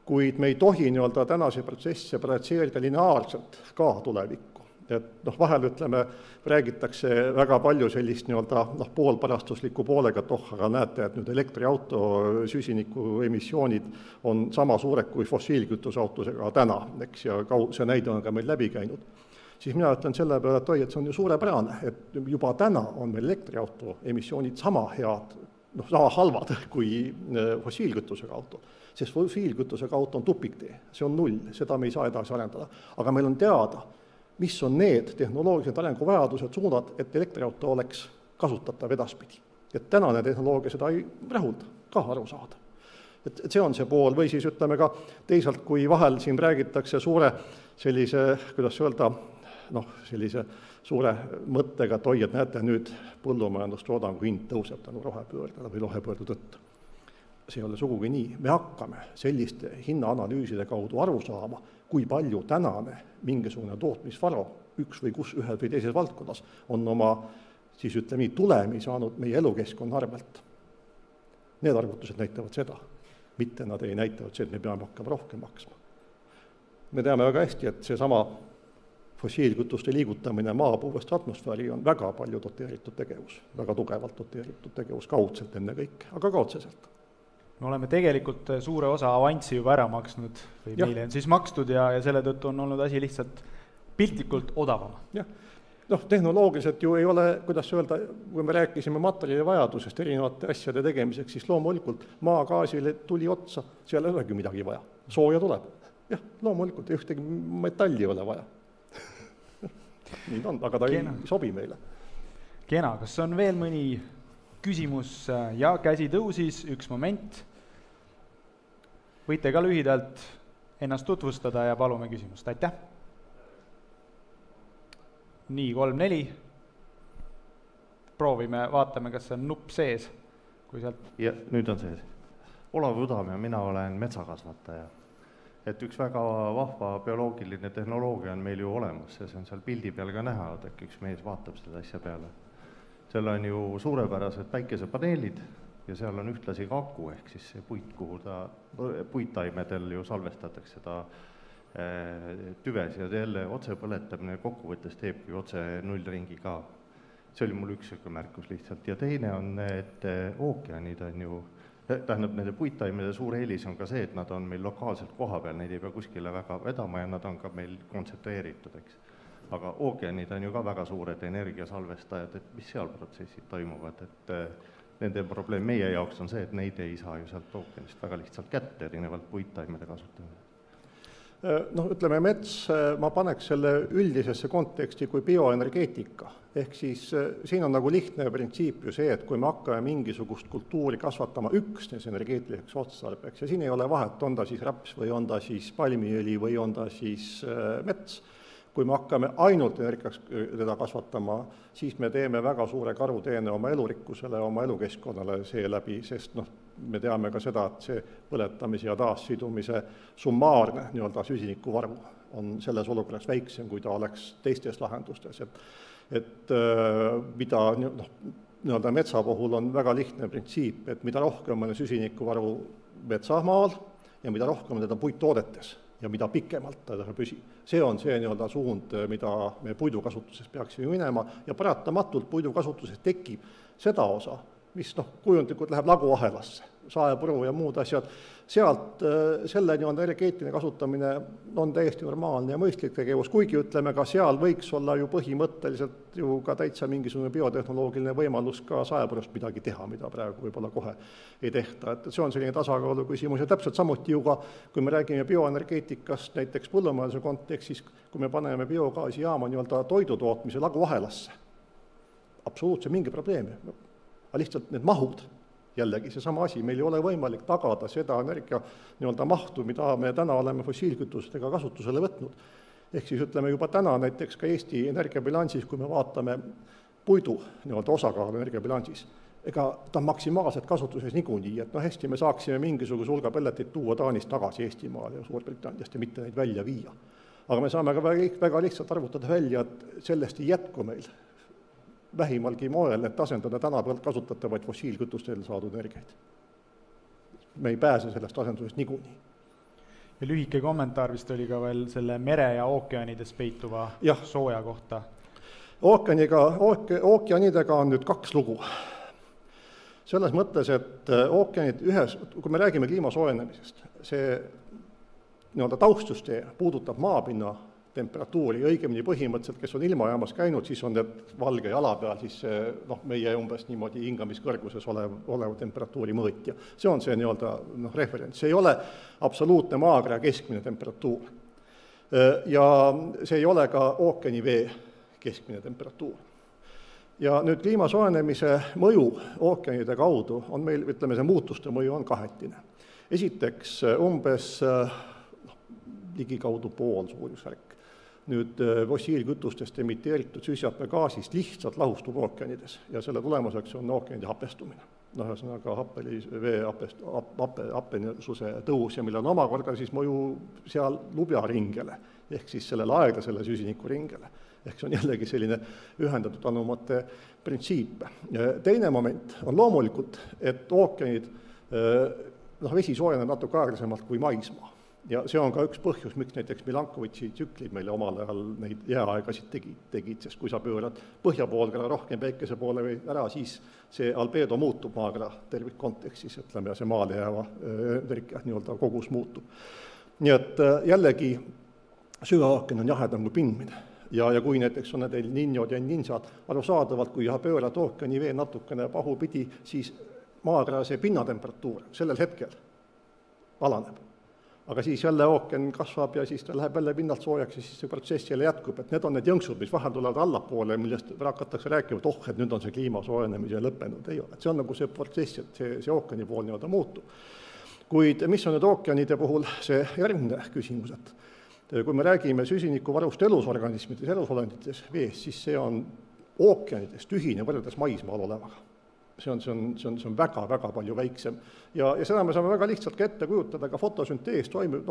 Speaker 1: kuid me ei tohi tänase protsesse projitseerida lineaarselt ka tulevikku. Et vahel räägitakse väga palju sellist poolparastusliku poolega, et aga näete, et nüüd elektriauto süsiniku emissioonid on sama suured kui fossiilkütuseautusega täna, eks, ja see näide on ka meil läbi käinud. Siis mina ütlen selle peale, et see on ju suurepärane, et juba täna on meil elektriauto emissioonid sama head, sama halvad kui fossiilkütusega auto. Sest fossiilkütusega auto on tupiktee, see on null, seda me ei saa edasi arendada. Aga meil on teada, mis on need tehnoloogilised arenguvajadused suunad, et elektriauto oleks kasutatav edaspidi. Et tänane tehnoloogia seda ei rahulda, ka aru saada. Et see on see pool, või siis ütleme ka teisalt, kui vahel siin räägitakse suure sellise, kuidas öelda, sellise suure mõttega, et et näete nüüd põllumajandustoodangu hind tõuseb tänu rohepöördele või rohepöörde tõttu. see ei ole sugugi nii. Me hakkame selliste hinnaanalüüside kaudu aru saama, kui palju tänane mingisugune tootmisvaro üks või ühes või teises valdkonnas on oma, siis ütleme nii, tulemi saanud meie elukeskkonna arvelt. Need arvutused näitavad seda, mitte nad ei näitavad see, et me peame hakkama rohkem maksma. Me teame väga hästi, et see sama fossiilkütuste liigutamine maapõuest atmosfääri on väga palju doteeritud tegevus, väga tugevalt doteeritud tegevus, kaudselt enne kõik, aga ka otseselt.
Speaker 2: Me oleme tegelikult suure osa avanssi juba ära maksnud või meile on siis makstud ja selle tõttu on olnud asi lihtsalt piltlikult odavam.
Speaker 1: Jah, tehnoloogiliselt ju ei ole, kuidas öelda, kui me rääkisime materjali vajadusest erinevate asjade tegemiseks, siis loomulikult maagaasile tuli otsa, seal ei olegi midagi vaja, sooja tuleb. Jah, loomulikult ühtegi metalli ei ole vaja. Nii on, aga ta ei sobi meile.
Speaker 2: Kena, kas on veel mõni küsimus ja käsi tõusis, üks moment. Võite ka lühidalt ennast tutvustada ja palume küsimust. Aitäh! Nii, 3-4. Proovime, vaatame, kas see on nupp sees. Kui sealt...
Speaker 4: Ja, nüüd on sees. Olav Udam ja mina olen metsakasvataja. Et üks väga vahva bioloogiline tehnoloogia on meil ju olemas ja see on seal pildi peal ka näha, et üks mees vaatab seda asja peale. Seal on ju suurepärased päikesepaneelid ja seal on ühtlasi ka aku ehk siis see puit, kuhu puittaimedel ju salvestatakse seda tüves ja jälle otsepõletamine kokkuvõttes teebki otse nullringi ka. See oli mul üks märkus lihtsalt. Ja teine on, et ookeanid on ju, tähendab, nende puittaimede suur eelis on ka see, et nad on meil lokaalselt koha peal, neid ei pea kuskile väga vedama ja nad on ka meil kontsentreeritud, eks. Aga ookeanid on ju ka väga suured energiasalvestajad, et mis seal protsessid toimuvad, et nende probleem meie jaoks on see, et neid ei saa ju sealt ookeanist väga lihtsalt kätte erinevalt puittaimede kasutamine.
Speaker 1: Ütleme, mets, ma paneks selle üldisesse konteksti kui bioenergeetika. Ehk siis siin on nagu lihtne printsiip ju see, et kui me hakkame mingisugust kultuuri kasvatama üksnes energeetiliseks otstarbeks ja siin ei ole vahet, on ta siis raps või on ta siis palmiõli või on ta siis mets, kui me hakkame ainult energiaks teda kasvatama, siis me teeme väga suure karuteene oma elurikkusele, oma elukeskkonnale seeläbi, sest me teame ka seda, et see põletamise ja taassidumise summaarne süsinikuvaru on selles olukorras väiksem, kui ta oleks teistes lahendustes. Et mida metsa puhul on väga lihtne printsiip, et mida rohkem on süsinikuvaru metsamaal ja mida rohkem on teda puittoodetes ja mida pikemalt ta püsib. See on see suund, mida me puidukasutuses peaksime minema ja paratamatult puidukasutuses tekib seda osa, mis kujundlikult läheb laguahelasse, saepuru ja muud asjad. Sealt selle energeetiline kasutamine on täiesti normaalne ja mõistlik tegevus, kuigi ütleme ka seal võiks olla ju põhimõtteliselt ju ka täitsa mingisugune biotehnoloogiline võimalus ka saepurust midagi teha, mida praegu võib-olla kohe ei tehta. Et see on selline tasakaalu küsimus ja täpselt samuti ju ka, kui me räägime bioenergeetikast näiteks põllumajanduse kontekstis, kui me paneme biogaasijaama toidutootmise laguahelasse, absoluutselt mingi probleemi. Aga lihtsalt need mahud, jällegi seesama asi, meil ei ole võimalik tagada seda energia mahtu, mida me täna oleme fossiilkütustega kasutusele võtnud. Ehk siis ütleme juba täna näiteks ka Eesti energiabilansis, kui me vaatame puidu osakaalu energiabilansis, ega ta on maksimaalselt kasutuses niikuinii, et hästi me saaksime mingisuguse hulga pelletit tuua Taanist tagasi Eestimaale ja Suurbritanniast ja mitte neid välja viia. Aga me saame ka väga lihtsalt arvutada välja, et sellest ei jätku meil vähimalgi moel, et asendada tänapäeval kasutatavaid fossiilkütustel saadud energiaid. Me ei pääse sellest asendusest niikuinii.
Speaker 2: Ja lühike kommentaar vist oli ka veel selle mere ja ookeanides peituva sooja kohta.
Speaker 1: Ookeanidega on nüüd kaks lugu. Selles mõttes, et ookeanid kui me räägime kliima soojenemisest, see taustsüsteem puudutab maapinna temperatuuri, õigemini põhimõtteliselt, kes on ilmajaamas käinud, siis on need valge jala peal, siis meie umbes niimoodi hingamiskõrguses olev temperatuuri mõõtja. See on see referents. See ei ole absoluutne maakera keskmine temperatuur. Ja see ei ole ka ookeani vee keskmine temperatuur. Ja nüüd kliima soojenemise mõju ookeanide kaudu on meil, ütleme, see muutuste mõju on kahetine. Esiteks umbes ligikaudu pool suurusjärk. Nüüd fossiilkütustest emiteeritud süsihappegaasist lihtsalt lahustub ookeanides ja selle tulemuseks on ookeanide hapestumine. ühesõnaga vee happelisuse tõus ja millel on omakorda siis mõju seal lubjaringele, ehk siis sellele aeglasele süsinikuringele. Ehk see on jällegi selline ühendatud anumate printsiip. Teine moment on loomulikult, et ookeanid, vesi soojeneb natuke aeglasemalt kui maismaa. Ja see on ka üks põhjus, miks näiteks Milankovitši tsüklid meile omal ajal neid jääaegasid tegid, sest kui sa pöörad põhja poolkera rohkem päikese poole või ära, siis see albedo muutub maakera tervikkontekstis, ütleme, ja see maale jääva nii-öelda kogus muutub. Nii et jällegi sügaookean on jahedam kui pindmine. Ja kui näiteks on teil ninjod ja ninjad, arusaadavalt, kui pöörad ookeani vee natukene pahupidi, siis maakera see pinnatemperatuur sellel hetkel alaneb. Aga siis jälle ookean kasvab ja siis ta läheb jälle pinnalt soojaks ja siis see protsess jälle jätkub, et need on need jõnksud, mis vahel tulevad allapoole, millest hakatakse rääkima, et et nüüd on see kliima soojenemise lõppenud, ei ole. Et see on nagu see protsess, et see ookeani pool nii-öelda muutub. Kuid mis on nüüd ookeanide puhul see järgmine küsimus, et kui me räägime süsinikuvarust elusorganismides, elusolendites vees, siis see on ookeanides tühine võrreldes maismaal olevaga. See on väga-väga palju väiksem. Ja seda me saame väga lihtsalt ka ette kujutada, ka fotosüntees toimub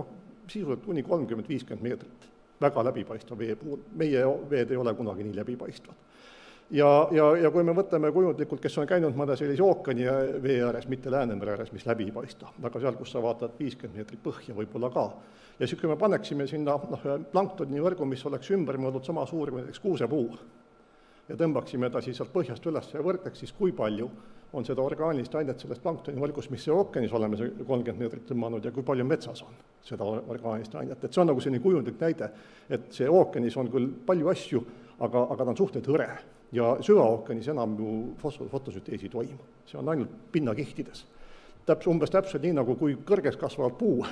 Speaker 1: sisuliselt kuni 30-50 meetrit. Väga läbipaistva vee puhul. Meie veed ei ole kunagi nii läbipaistvad. Ja kui me võtame kujundlikult, kes on käinud mõnda sellise ookeani vee ääres, mitte Läänemere ääres, mis läbi paista, aga seal, kus sa vaatad 50 meetrit põhja võib-olla ka. Ja kui me paneksime sinna planktoni võrgu, mis oleks ümber mõõdud sama suur kui näiteks kuusepuu, ja tõmbaksime ta siis sealt põhjast üles ja võrdleks, siis kui palju on seda orgaanilist ainet sellest planktoni võrgus, mis see ookeanis oleme 30 meetrit tõmmanud ja kui palju metsas on seda orgaanilist ainet. Et see on nagu selline kujundlik näide, et see ookeanis on küll palju asju, aga ta on suhteliselt hõre. Ja süvaookeanis enam ju fotosünteesi toimu. See on ainult pinnakihtides. Umbes täpselt nii, nagu kui kõrgeks kasvav puu,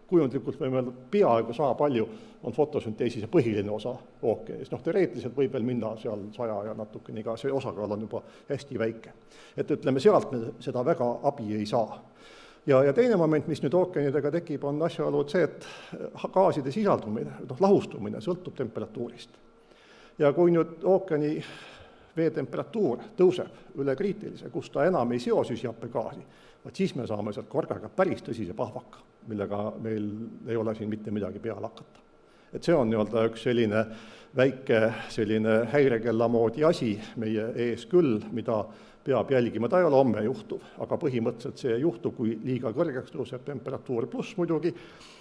Speaker 1: kujundlikult võime öelda, peaaegu saa palju on fotosünteesis ja põhiline osa ookeanis. Teoreetiliselt võib veel minna seal 100 ja natukene, iga see osakaal on juba hästi väike. Et ütleme, sealt me seda väga abi ei saa. Ja teine moment, mis nüüd ookeanidega tekib, on asjaolud see, et gaaside sisaldumine, lahustumine sõltub temperatuurist. Ja kui nüüd ookeani vee temperatuur tõuseb üle kriitilise, kus ta enam ei seo süsihappegaasi, siis me saame sealt korraga päris tõsise pahvaka, millega meil ei ole siin mitte midagi peale hakata. Et see on nii-öelda üks selline väike selline häirekella moodi asi meie ees küll, mida peab jälgima. Ta ei ole homme juhtuv, aga põhimõtteliselt see juhtub, kui liiga kõrgeks tõuseb temperatuur. Pluss muidugi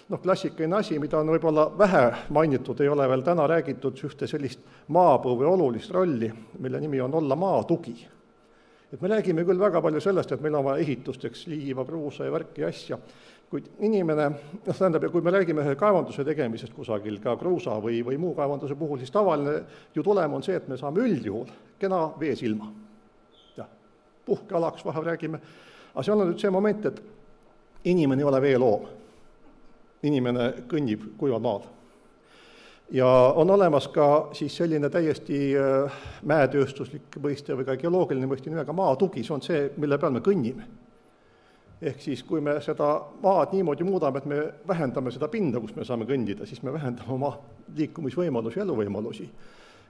Speaker 1: klassikaline asi, mida on võib-olla vähe mainitud, ei ole veel täna räägitud ühte sellist maapõue olulist rolli, mille nimi on olla maatugi. Et me räägime küll väga palju sellest, et meil on vaja ehitusteks liiva, kruusa ja värki asja, kuid inimene, tähendab, kui me räägime kaevanduse tegemisest kusagil ka kruusa või muu kaevanduse puhul, siis tavaline ju tulem on see, et me saame üldjuhul kena veesilma. Puhkealaks vahel räägime, aga see on nüüd see moment, et inimene ei ole veeloom. Inimene kõnnib kuival maal. Ja on olemas ka siis selline täiesti mäetööstuslik mõiste või ka geoloogiline mõiste nimega maatugi, see on see, mille peal me kõnnime. Ehk siis, kui me seda maad niimoodi muudame, et me vähendame seda pinda, kus me saame kõndida, siis me vähendame oma liikumisvõimalusi, eluvõimalusi.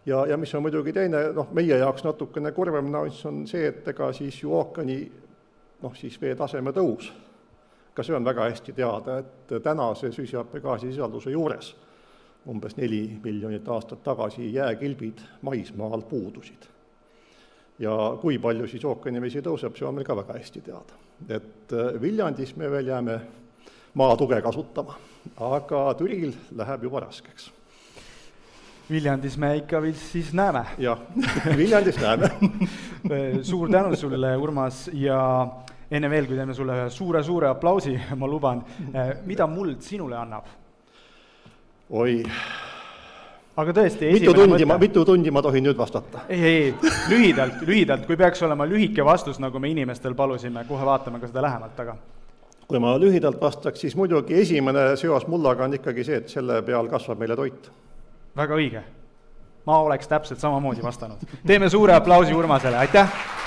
Speaker 1: Ja mis on muidugi teine, meie jaoks natukene kurvem nüanss on see, et ega siis ju ookeani siis veetaseme tõus. Ka see on väga hästi teada, et tänase süsihappegaasi sisalduse juures umbes 4 miljonit aastat tagasi jääkilbid maismaal puudusid. Ja kui palju siis ookeanivesi tõuseb, see on meil ka väga hästi teada. Et Viljandis me veel jääme maatuge kasutama, aga Türil läheb juba raskeks.
Speaker 2: Viljandis me ikka siis näeme.
Speaker 1: Jah, Viljandis näeme.
Speaker 2: Suur tänu sulle, Urmas, ja enne veel, kui teeme sulle suure aplausi, ma luban, mida muld sinule annab?
Speaker 1: Oi.
Speaker 2: Aga tõesti,
Speaker 1: mitu tundi ma tohin nüüd vastata?
Speaker 2: Ei, lühidalt, kui peaks olema lühike vastus, nagu me inimestel palusime, kohe vaatame ka seda lähemalt, aga...
Speaker 1: Kui ma lühidalt vastaks, siis muidugi esimene seos mullaga on ikkagi see, et selle peal kasvab meile toit.
Speaker 2: Väga õige. Ma oleks täpselt samamoodi vastanud. Teeme suure aplausi Urmasele, aitäh!